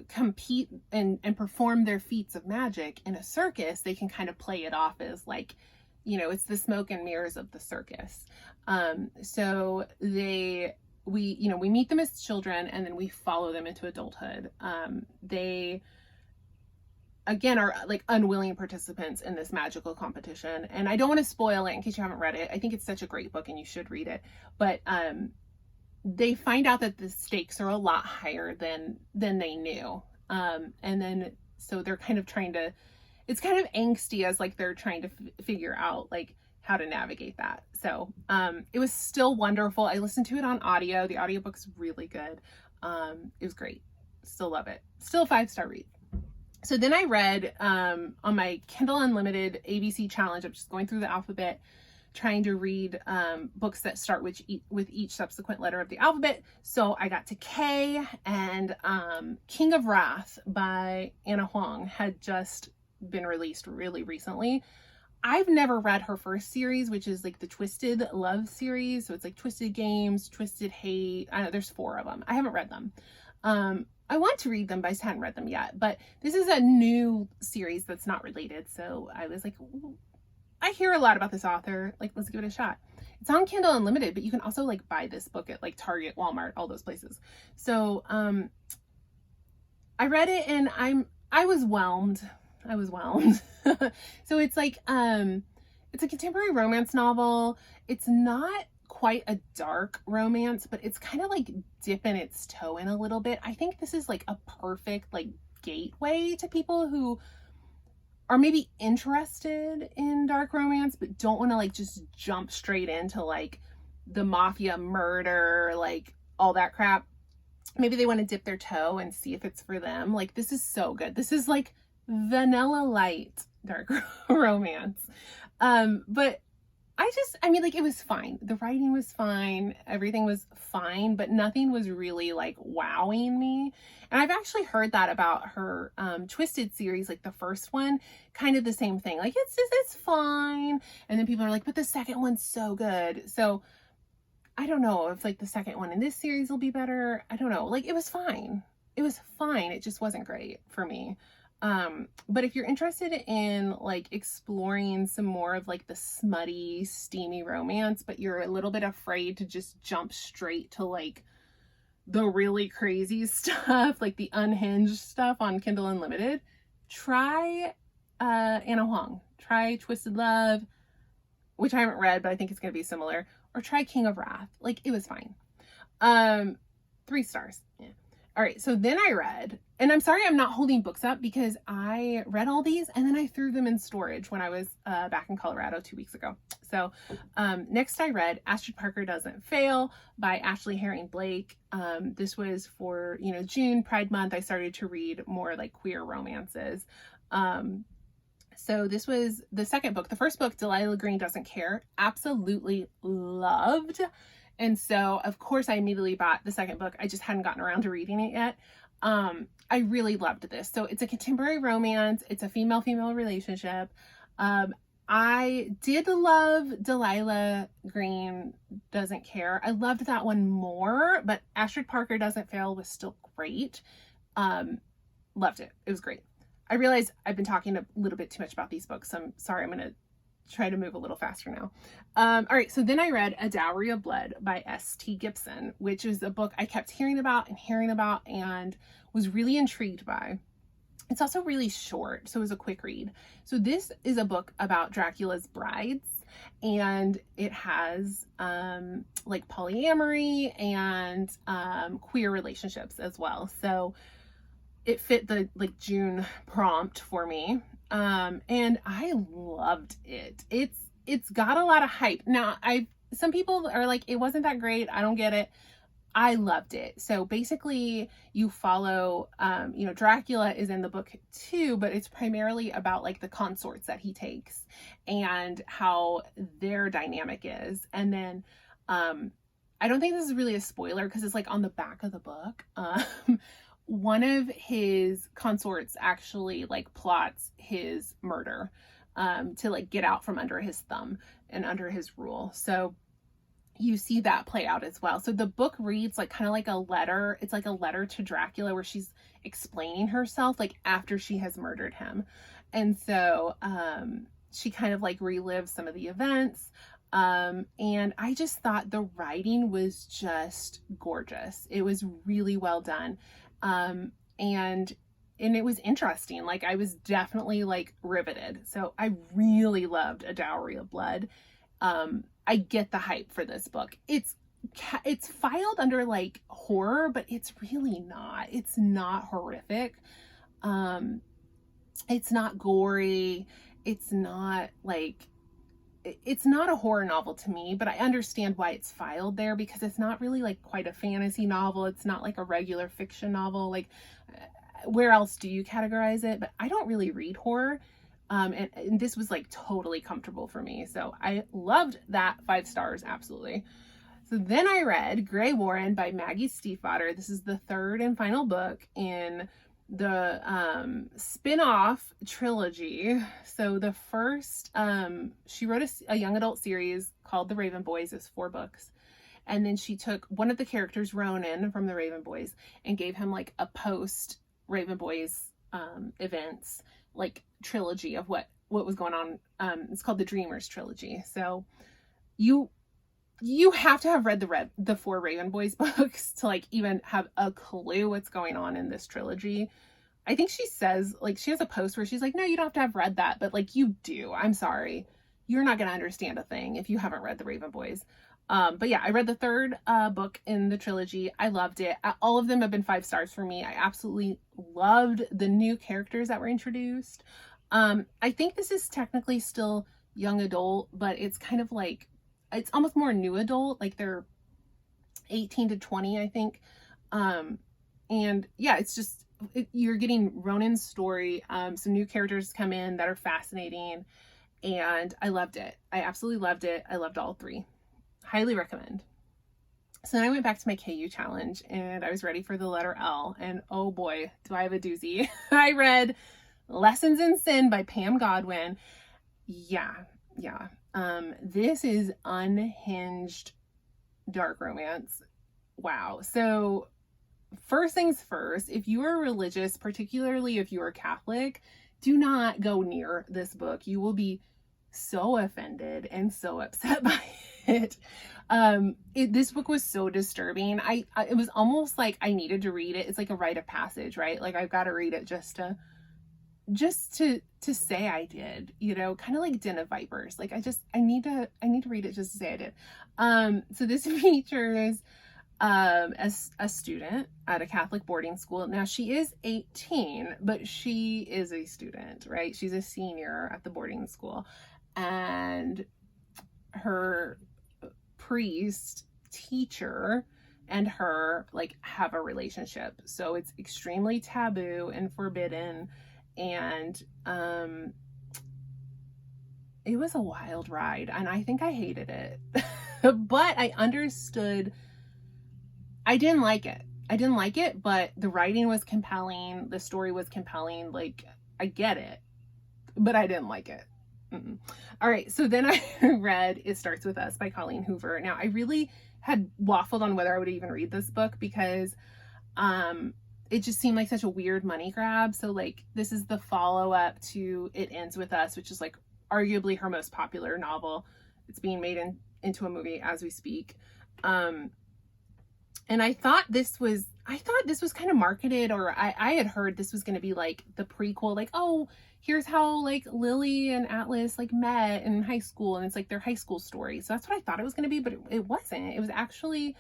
compete and perform their feats of magic in a circus, they can kind of play it off as like, you know, it's the smoke and mirrors of the circus. So we meet them as children and then we follow them into adulthood. They again are like unwilling participants in this magical competition, and I don't want to spoil it in case you haven't read it. I think it's such a great book and you should read it, but they find out that the stakes are a lot higher than they knew, and then so they're kind of trying to, it's kind of angsty as like they're trying to figure out like how to navigate that. So it was still wonderful. I listened to it on audio. The audiobook's really good. It was great. Still love it. Still a 5-star read. So then I read on my Kindle Unlimited ABC challenge, I'm just going through the alphabet, trying to read books that start with each subsequent letter of the alphabet. So I got to K, and King of Wrath by Anna Huang had just been released really recently. I've never read her first series, which is like the Twisted Love series. So it's like Twisted Games, Twisted Hate. I know there's 4 of them. I haven't read them. I want to read them, but I just hadn't read them yet. But this is a new series that's not related. So I was like, I hear a lot about this author. Like, let's give it a shot. It's on Kindle Unlimited, but you can also like buy this book at like Target, Walmart, all those places. So I read it and I was whelmed. So it's like it's a contemporary romance novel. It's not quite a dark romance, but it's kind of like dipping its toe in a little bit. I think this is like a perfect like gateway to people who are maybe interested in dark romance but don't want to like just jump straight into like the mafia murder, like all that crap. Maybe they want to dip their toe and see if it's for them. Like, this is so good. This is like vanilla light dark romance. But I mean, like, it was fine. The writing was fine. Everything was fine, but nothing was really like wowing me. And I've actually heard that about her Twisted series, like the first one, kind of the same thing. Like, it's fine. And then people are like, but the second one's so good. So I don't know if like the second one in this series will be better. I don't know. Like, it was fine. It was fine. It just wasn't great for me. But if you're interested in like exploring some more of like the smutty, steamy romance, but you're a little bit afraid to just jump straight to like the really crazy stuff, like the unhinged stuff on Kindle Unlimited, try Anna Huang. Try Twisted Love, which I haven't read, but I think it's going to be similar. Or try King of Wrath. Like, it was fine. 3 stars. Yeah. All right, so then I read, and I'm sorry I'm not holding books up because I read all these and then I threw them in storage when I was back in Colorado 2 weeks ago. So next I read Astrid Parker Doesn't Fail by Ashley Herring Blake. This was for, June, Pride Month. I started to read more like queer romances. So this was the second book. The first book, Delilah Green Doesn't Care, absolutely loved. And so, of course, I immediately bought the second book. I just hadn't gotten around to reading it yet. I really loved this. So it's a contemporary romance. It's a female-female relationship. I did love Delilah Green Doesn't Care. I loved that one more, but Astrid Parker Doesn't Fail was still great. Loved it. It was great. I realize I've been talking a little bit too much about these books. So I'm sorry. I'm going to try to move a little faster now. All right. So then I read A Dowry of Blood by S.T. Gibson, which is a book I kept hearing about and was really intrigued by. It's also really short, so it was a quick read. So this is a book about Dracula's brides, and it has like polyamory and queer relationships as well. So it fit the like June prompt for me. And I loved it. It's got a lot of hype. Now, some people are like, it wasn't that great. I don't get it. I loved it. So basically you follow, Dracula is in the book too, but it's primarily about like the consorts that he takes and how their dynamic is. And then, I don't think this is really a spoiler because it's like on the back of the book. One of his consorts actually like plots his murder, to like get out from under his thumb and under his rule. So you see that play out as well. So the book reads like kind of like a letter. It's like a letter to Dracula where she's explaining herself like after she has murdered him. And so she kind of like relives some of the events. And I just thought the writing was just gorgeous. It was really well done. And it was interesting. Like, I was definitely like riveted. So I really loved A Dowry of Blood. I get the hype for this book. It's filed under like horror, but it's really not. It's not horrific. It's not gory. It's not a horror novel to me, but I understand why it's filed there because it's not really like quite a fantasy novel. It's not like a regular fiction novel. Like, where else do you categorize it? But I don't really read horror. And this was like totally comfortable for me. So I loved that. 5 stars, absolutely. So then I read Grey Warren by Maggie Stiefvater. This is the 3rd and final book in the spin-off trilogy. So the first, she wrote a young adult series called The Raven Boys. It's 4 books. And then she took one of the characters, Ronan, from the Raven Boys, and gave him like a post Raven Boys events, like trilogy of what was going on. It's called the Dreamers trilogy. So you have to have read the 4 Raven Boys books to like even have a clue what's going on in this trilogy. I think she says, like, she has a post where she's like, no, you don't have to have read that, but like you do. I'm sorry. You're not going to understand a thing if you haven't read the Raven Boys. But yeah, I read the 3rd book in the trilogy. I loved it. All of them have been 5 stars for me. I absolutely loved the new characters that were introduced. I think this is technically still young adult, but it's kind of like, it's almost more new adult, like they're 18 to 20, I think. And yeah, it's just, you're getting Ronan's story. Some new characters come in that are fascinating, and I loved it. I absolutely loved it. I loved all 3. Highly recommend. So then I went back to my KU challenge, and I was ready for the letter L, and oh boy, do I have a doozy. I read Lessons in Sin by Pam Godwin. Yeah. This is unhinged dark romance. Wow. So first things first, if you are religious, particularly if you are Catholic, do not go near this book. You will be so offended and so upset by it. This book was so disturbing. It was almost like I needed to read it. It's like a rite of passage, right? Like I've got to read it just to say I did, kind of like Den of Vipers. Like I need to read it just to say I did. So this features as a student at a Catholic boarding school. Now she is 18, but she is a student, right? She's a senior at the boarding school, and her priest teacher and her like have a relationship. So it's extremely taboo and forbidden. And it was a wild ride, and I think I hated it. But I understood. I didn't like it, but the writing was compelling. The story was compelling. Like, I get it, but I didn't like it. All right, so then I read It Starts With Us by Colleen Hoover. Now, I really had waffled on whether I would even read this book because it just seemed like such a weird money grab. So like, this is the follow-up to It Ends With Us, which is like arguably her most popular novel. It's being made into a movie as we speak. And I thought this was kind of marketed, or I had heard this was going to be like the prequel, like, oh, here's how like Lily and Atlas like met in high school, and it's like their high school story. So that's what I thought it was going to be, but it wasn't. It was actually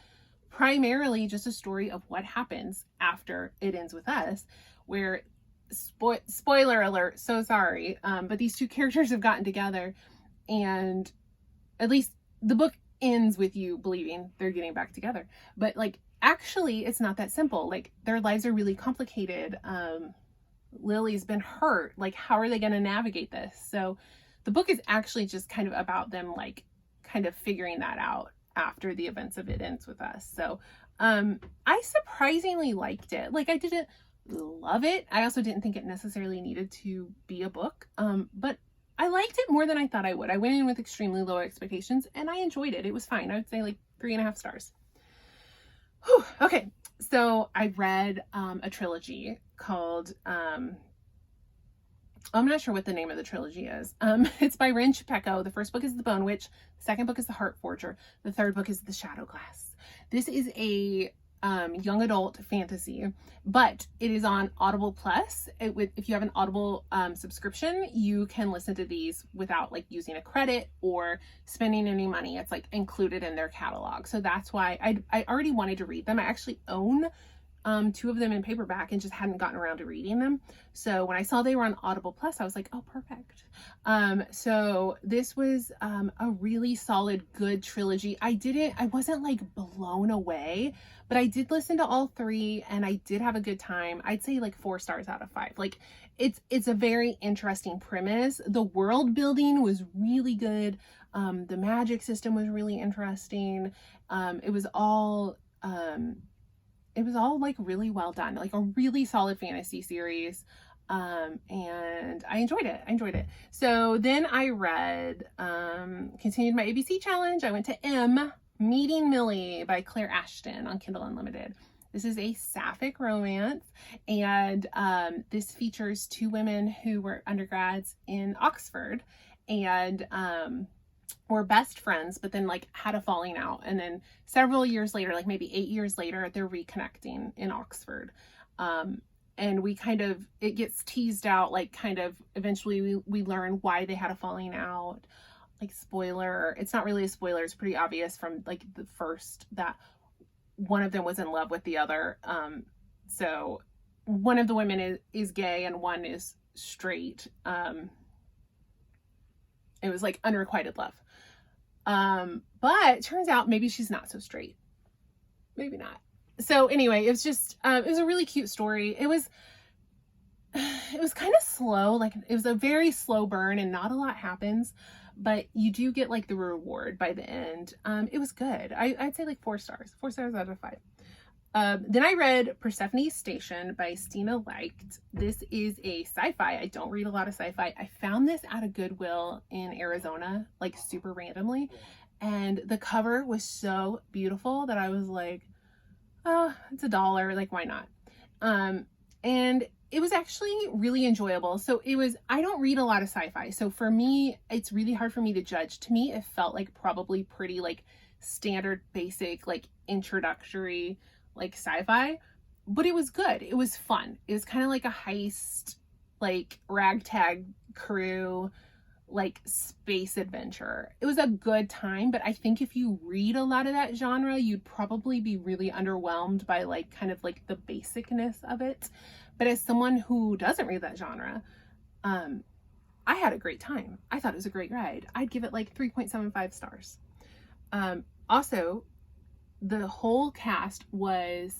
primarily just a story of what happens after It Ends With Us, where spoiler alert, so sorry, but these 2 characters have gotten together, and at least the book ends with you believing they're getting back together. But like, actually, it's not that simple. Like, their lives are really complicated. Lily's been hurt. Like, how are they going to navigate this? So the book is actually just kind of about them, like, kind of figuring that out after the events of It Ends With Us. So I surprisingly liked it. Like, I didn't love it. I also didn't think it necessarily needed to be a book, but I liked it more than I thought I would. I went in with extremely low expectations, and I enjoyed it. It was fine. I would say like 3.5 stars. Whew. Okay, so I read a trilogy called, I'm not sure what the name of the trilogy is. It's by Rin Chupeco. The first book is The Bone Witch. The second book is The Heart Forger. The third book is The Shadow Glass. This is a young adult fantasy, but it is on Audible Plus. If you have an Audible subscription, you can listen to these without like using a credit or spending any money. It's like included in their catalog. So that's why I already wanted to read them. I actually own two of them in paperback and just hadn't gotten around to reading them. So when I saw they were on Audible Plus, I was like, oh, perfect. So this was a really solid, good trilogy. I wasn't like blown away, but I did listen to all three and I did have a good time. I'd say like 4 stars out of 5. Like it's a very interesting premise. The world building was really good. The magic system was really interesting. It was all like really well done, like a really solid fantasy series. And I enjoyed it. So then I read, continued my ABC challenge. I went to Meeting Millie by Claire Ashton on Kindle Unlimited. This is a sapphic romance, and this features 2 women who were undergrads in Oxford and were best friends, but then like had a falling out. And then several years later, like maybe 8 years later, they're reconnecting in Oxford. And it gets teased out, like kind of eventually we learn why they had a falling out. Like spoiler, it's not really a spoiler. It's pretty obvious from like the first that one of them was in love with the other. So one of the women is gay and one is straight. It was like unrequited love. But it turns out maybe she's not so straight. Maybe not. So anyway, it was just, it was a really cute story. It was kind of slow. Like it was a very slow burn and not a lot happens, but you do get like the reward by the end. It was good. I'd say like 4 stars out of 5. Then I read Persephone's Station by Stina Leicht. This is a sci-fi. I don't read a lot of sci-fi. I found this at a Goodwill in Arizona, like super randomly. And the cover was so beautiful that I was like, oh, it's $1. Like, why not? And it was actually really enjoyable. So I don't read a lot of sci-fi. So for me, it's really hard for me to judge. To me, it felt like probably pretty like standard, basic, like introductory, like sci-fi, but it was good. It was fun. It was kind of like a heist, like ragtag crew, like space adventure. It was a good time, but I think if you read a lot of that genre, you'd probably be really underwhelmed by like kind of like the basicness of it. But as someone who doesn't read that genre, I had a great time. I thought it was a great ride. I'd give it like 3.75 stars. Also, the whole cast was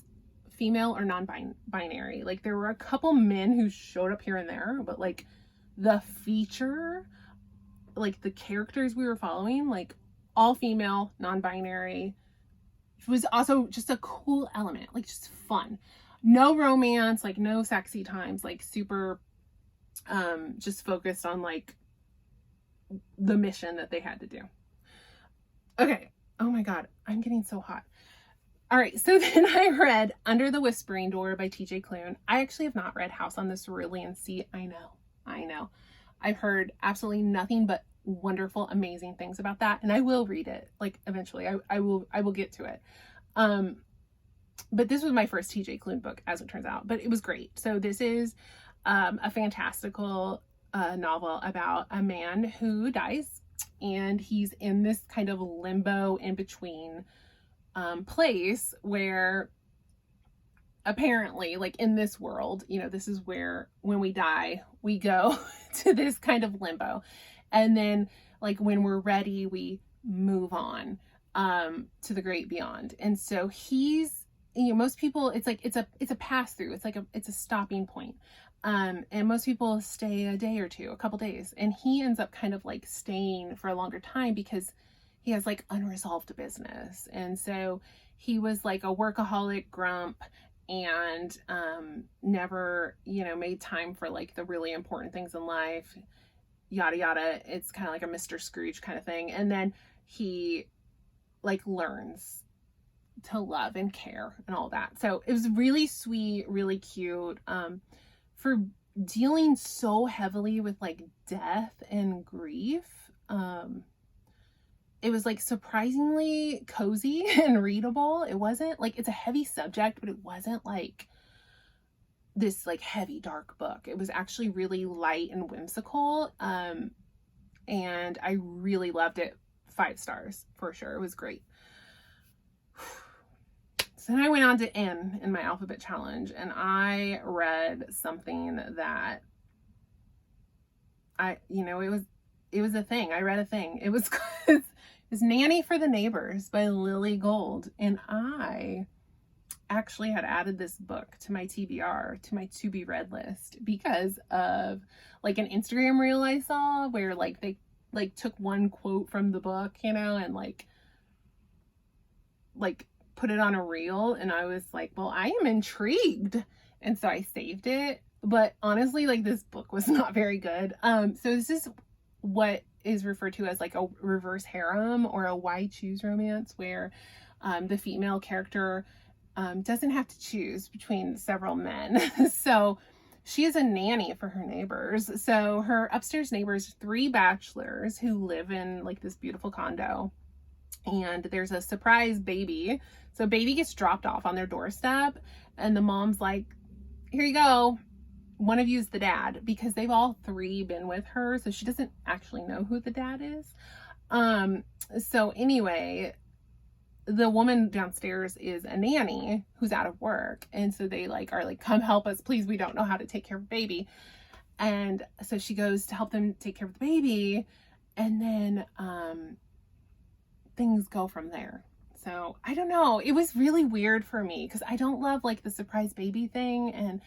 female or non-binary. Like there were a couple men who showed up here and there, but like the feature, like the characters we were following, like all female, non-binary. It was also just a cool element, like just fun. No romance, like no sexy times, like super just focused on like the mission that they had to do. Okay. Oh my God, I'm getting so hot. All right, so then I read Under the Whispering Door by TJ Klune. I actually have not read House on the Cerulean Sea. I know. I've heard absolutely nothing but wonderful, amazing things about that, and I will read it. Like eventually, I will get to it. But this was my first TJ Klune book, as it turns out. But it was great. So this is a fantastical novel about a man who dies, and he's in this kind of limbo in between place where apparently, like in this world, you know, this is where when we die, we go to this kind of limbo. And then like when we're ready, we move on to the great beyond. And so he's, you know, most people, it's like, it's a pass through. It's a stopping point. And most people stay a day or two, a couple days. And he ends up kind of like staying for a longer time because he has like unresolved business. And so he was like a workaholic grump and never, you know, made time for like the really important things in life, yada yada. It's kind of like a Mr. Scrooge kind of thing. And then he like learns to love and care and all that. So it was really sweet, really cute. For dealing so heavily with like death and grief, it was like surprisingly cozy and readable. It wasn't like, it's a heavy subject, but it wasn't like this like heavy dark book. It was actually really light and whimsical. And I really loved it. 5 stars for sure. It was great. So then I went on to N in my alphabet challenge, and I read something that it was a thing. I read a thing. It was Nanny for the Neighbors by Lily Gold. And I actually had added this book to my TBR, to my to be read list, because of like an Instagram reel I saw where like they like took one quote from the book, and like put it on a reel, and I was like, well, I am intrigued. And so I saved it. But honestly, like, this book was not very good. So this is what is referred to as like a reverse harem, or a why choose romance, where the female character doesn't have to choose between several men. So she is a nanny for her neighbors. So her upstairs neighbors, 3 bachelors who live in like this beautiful condo. And there's a surprise baby. So baby gets dropped off on their doorstep, and the mom's like, here you go. One of you's the dad, because they've all 3 been with her. So she doesn't actually know who the dad is. So anyway, the woman downstairs is a nanny who's out of work. And so they like are like, come help us, please. We don't know how to take care of the baby. And so she goes to help them take care of the baby. And then, things go from there. So I don't know. It was really weird for me because I don't love like the surprise baby thing, and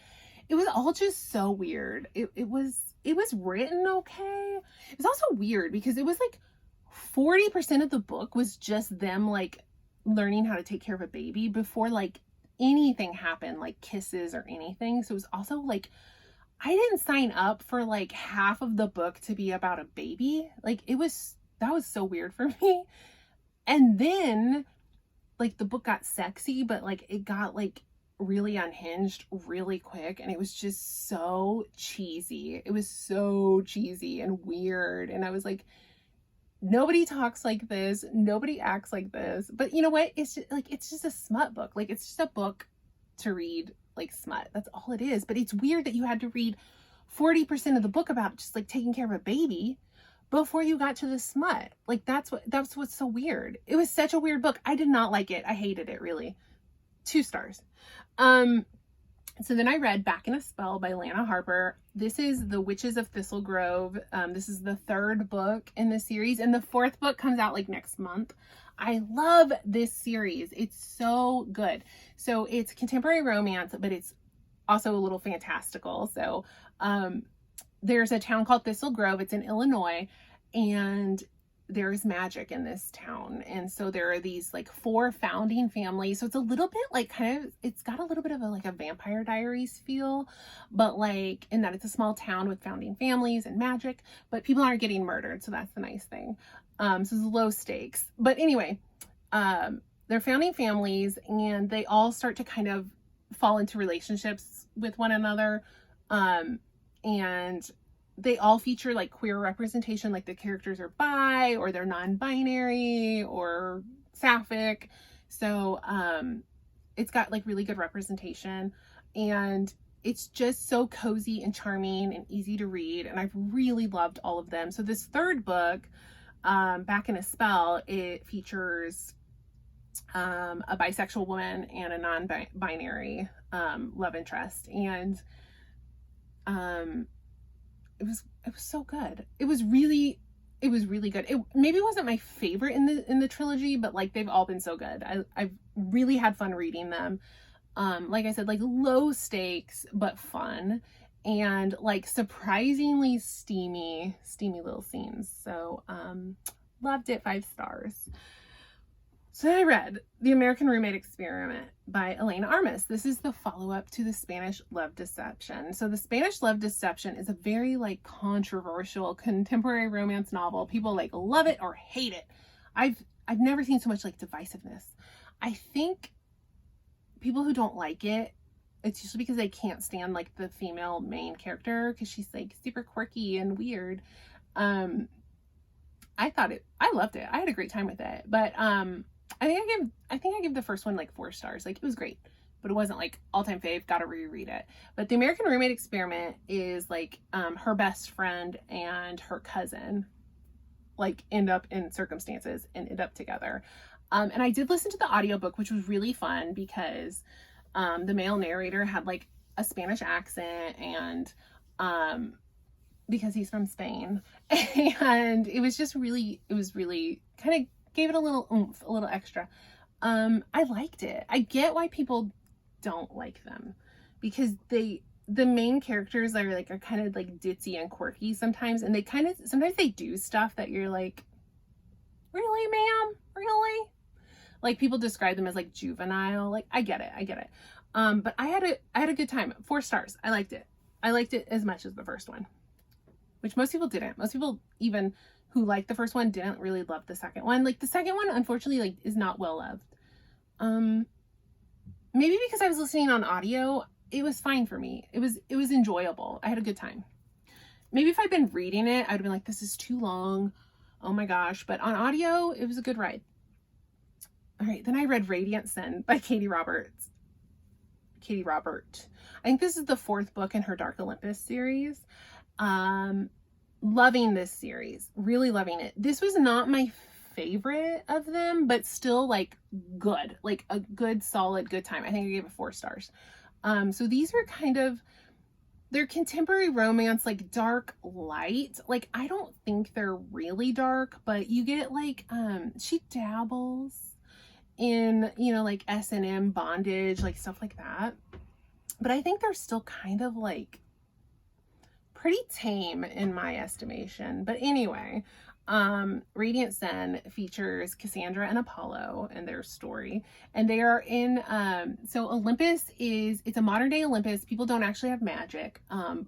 it was all just so weird. It was written okay. It was also weird because it was like 40% of the book was just them like learning how to take care of a baby before like anything happened, like kisses or anything. So it was also like, I didn't sign up for like half of the book to be about a baby. Like that was so weird for me. And then like the book got sexy, but like it got like really unhinged really quick, and it was just so cheesy. It was so cheesy and weird. And I was like, nobody talks like this, nobody acts like this. But you know what? It's just a smut book. Like, it's just a book to read like smut. That's all it is. But it's weird that you had to read 40% of the book about just like taking care of a baby before you got to the smut. Like, that's what's so weird. It was such a weird book. I did not like it. I hated it, really. 2 stars. So then I read Back in a Spell by Lana Harper. This is The Witches of Thistle Grove. This is the 3rd book in the series, and the 4th book comes out like next month. I love this series. It's so good. So it's contemporary romance, but it's also a little fantastical. So, there's a town called Thistle Grove. It's in Illinois, and there's magic in this town. And so there are these like 4 founding families. So it's a little bit like it's got a little bit of a Vampire Diaries feel, but like in that it's a small town with founding families and magic, but people aren't getting murdered. So that's the nice thing. So it's low stakes. But anyway, they're founding families, and they all start to kind of fall into relationships with one another. And they all feature like queer representation, like the characters are bi, or they're non-binary, or sapphic. So it's got like really good representation, and it's just so cozy and charming and easy to read, and I've really loved all of them. So this 3rd book, Back in a Spell, it features a bisexual woman and a non-binary love interest, and it was so good. It was really good. It maybe wasn't my favorite in the trilogy, but like they've all been so good. I've really had fun reading them. Like I said, like low stakes but fun, and like surprisingly steamy little scenes. So loved it. 5 stars. So I read The American Roommate Experiment by Elaine Armas. This is the follow-up to The Spanish Love Deception. So The Spanish Love Deception is a very like controversial contemporary romance novel. People like love it or hate it. I've never seen so much like divisiveness. I think people who don't like it, it's usually because they can't stand like the female main character, because she's like super quirky and weird. I loved it. I had a great time with it. But I think I give the first one like 4 stars. Like, it was great, but it wasn't like all-time fave, gotta reread it. But The American Roommate Experiment is like her best friend and her cousin like end up in circumstances and end up together. And I did listen to the audiobook, which was really fun because the male narrator had like a Spanish accent, and because he's from Spain, and it was really kind of gave it a little oomph, a little extra. I liked it. I get why people don't like them, because the main characters are kind of like ditzy and quirky sometimes, and sometimes they do stuff that you're like, really, ma'am? Really? Like, people describe them as like juvenile. Like, I get it. But I had a good time. 4 stars. I liked it. I liked it as much as the first one, which most people didn't. Most people, even who liked the first one, didn't really love the second one. Like, the second one, unfortunately, like, is not well loved. Maybe because I was listening on audio, it was fine for me. It was enjoyable. I had a good time. Maybe if I'd been reading it, I'd have been like, this is too long. Oh my gosh. But on audio, it was a good ride. All right, then I read Radiant Sin by Katie Robert. I think this is the 4th book in her Dark Olympus series. Loving this series, really loving it. This was not my favorite of them, but still like good, like a good, solid, good time. I think I gave it 4 stars. So these are they're contemporary romance, like dark light. Like, I don't think they're really dark, but you get like, she dabbles in, like S&M bondage, like stuff like that. But I think they're still kind of like pretty tame in my estimation. But anyway, Radiant Sin features Cassandra and Apollo and their story. And they are in, so Olympus it's a modern day Olympus. People don't actually have magic,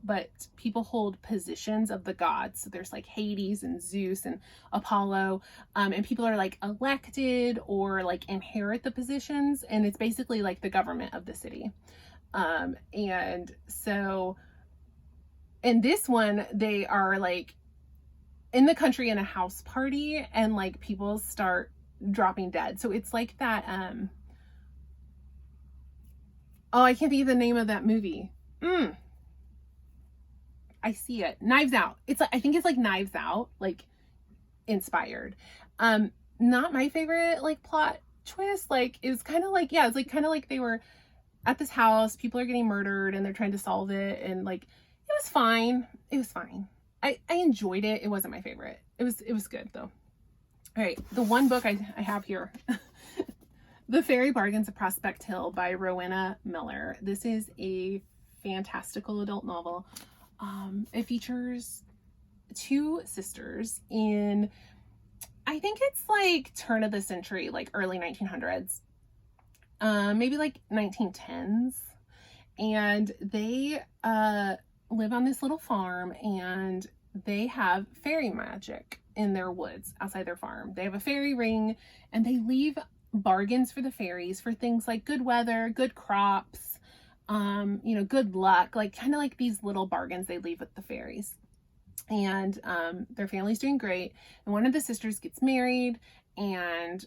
but people hold positions of the gods. So there's like Hades and Zeus and Apollo, and people are like elected or like inherit the positions. And it's basically like the government of the city. And so in this one, they are like in the country in a house party, and like people start dropping dead. So it's like that, oh, I can't think of the name of that movie. I see it. Knives Out. It's like, I think it's like Knives Out, like inspired. Not my favorite like plot twist. Like, it was kind of like, yeah, it's like kind of like they were at this house, people are getting murdered and they're trying to solve it, and like, it was fine. It was fine. I enjoyed it. It wasn't my favorite. It was good though. All right, the one book I have here, The Fairy Bargains of Prospect Hill by Rowena Miller. This is a fantastical adult novel. It features 2 sisters in, I think it's like turn of the century, like early 1900s, maybe like 1910s. And they live on this little farm, and they have fairy magic in their woods outside their farm. They have a fairy ring, and they leave bargains for the fairies for things like good weather, good crops, good luck, like kind of like these little bargains they leave with the fairies. And their family's doing great. And one of the sisters gets married and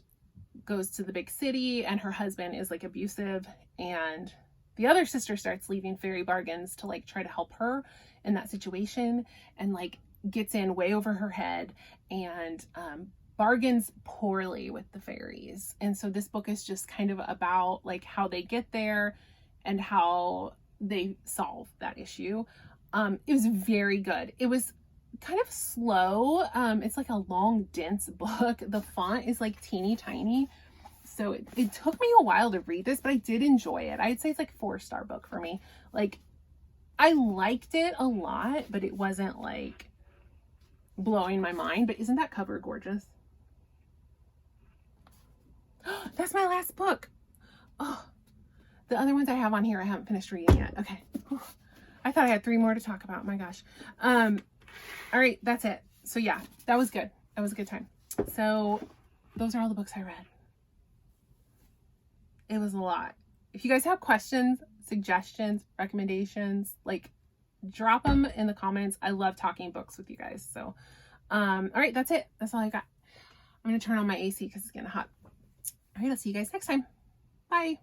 goes to the big city, and her husband is like abusive, and the other sister starts leaving fairy bargains to like try to help her in that situation, and like gets in way over her head, and bargains poorly with the fairies. And so this book is just kind of about like how they get there and how they solve that issue. It was very good. It was kind of slow. It's like a long, dense book. The font is like teeny tiny. So it took me a while to read this, but I did enjoy it. I'd say it's like 4-star book for me. Like, I liked it a lot, but it wasn't like blowing my mind. But isn't that cover gorgeous? That's my last book. Oh, the other ones I have on here, I haven't finished reading yet. Okay. Whew. I thought I had 3 more to talk about. My gosh. All right, that's it. So yeah, that was good. That was a good time. So those are all the books I read. It was a lot. If you guys have questions, suggestions, recommendations, like, drop them in the comments. I love talking books with you guys. So, all right, that's it. That's all I got. I'm going to turn on my AC because it's getting hot. All right, I'll see you guys next time. Bye.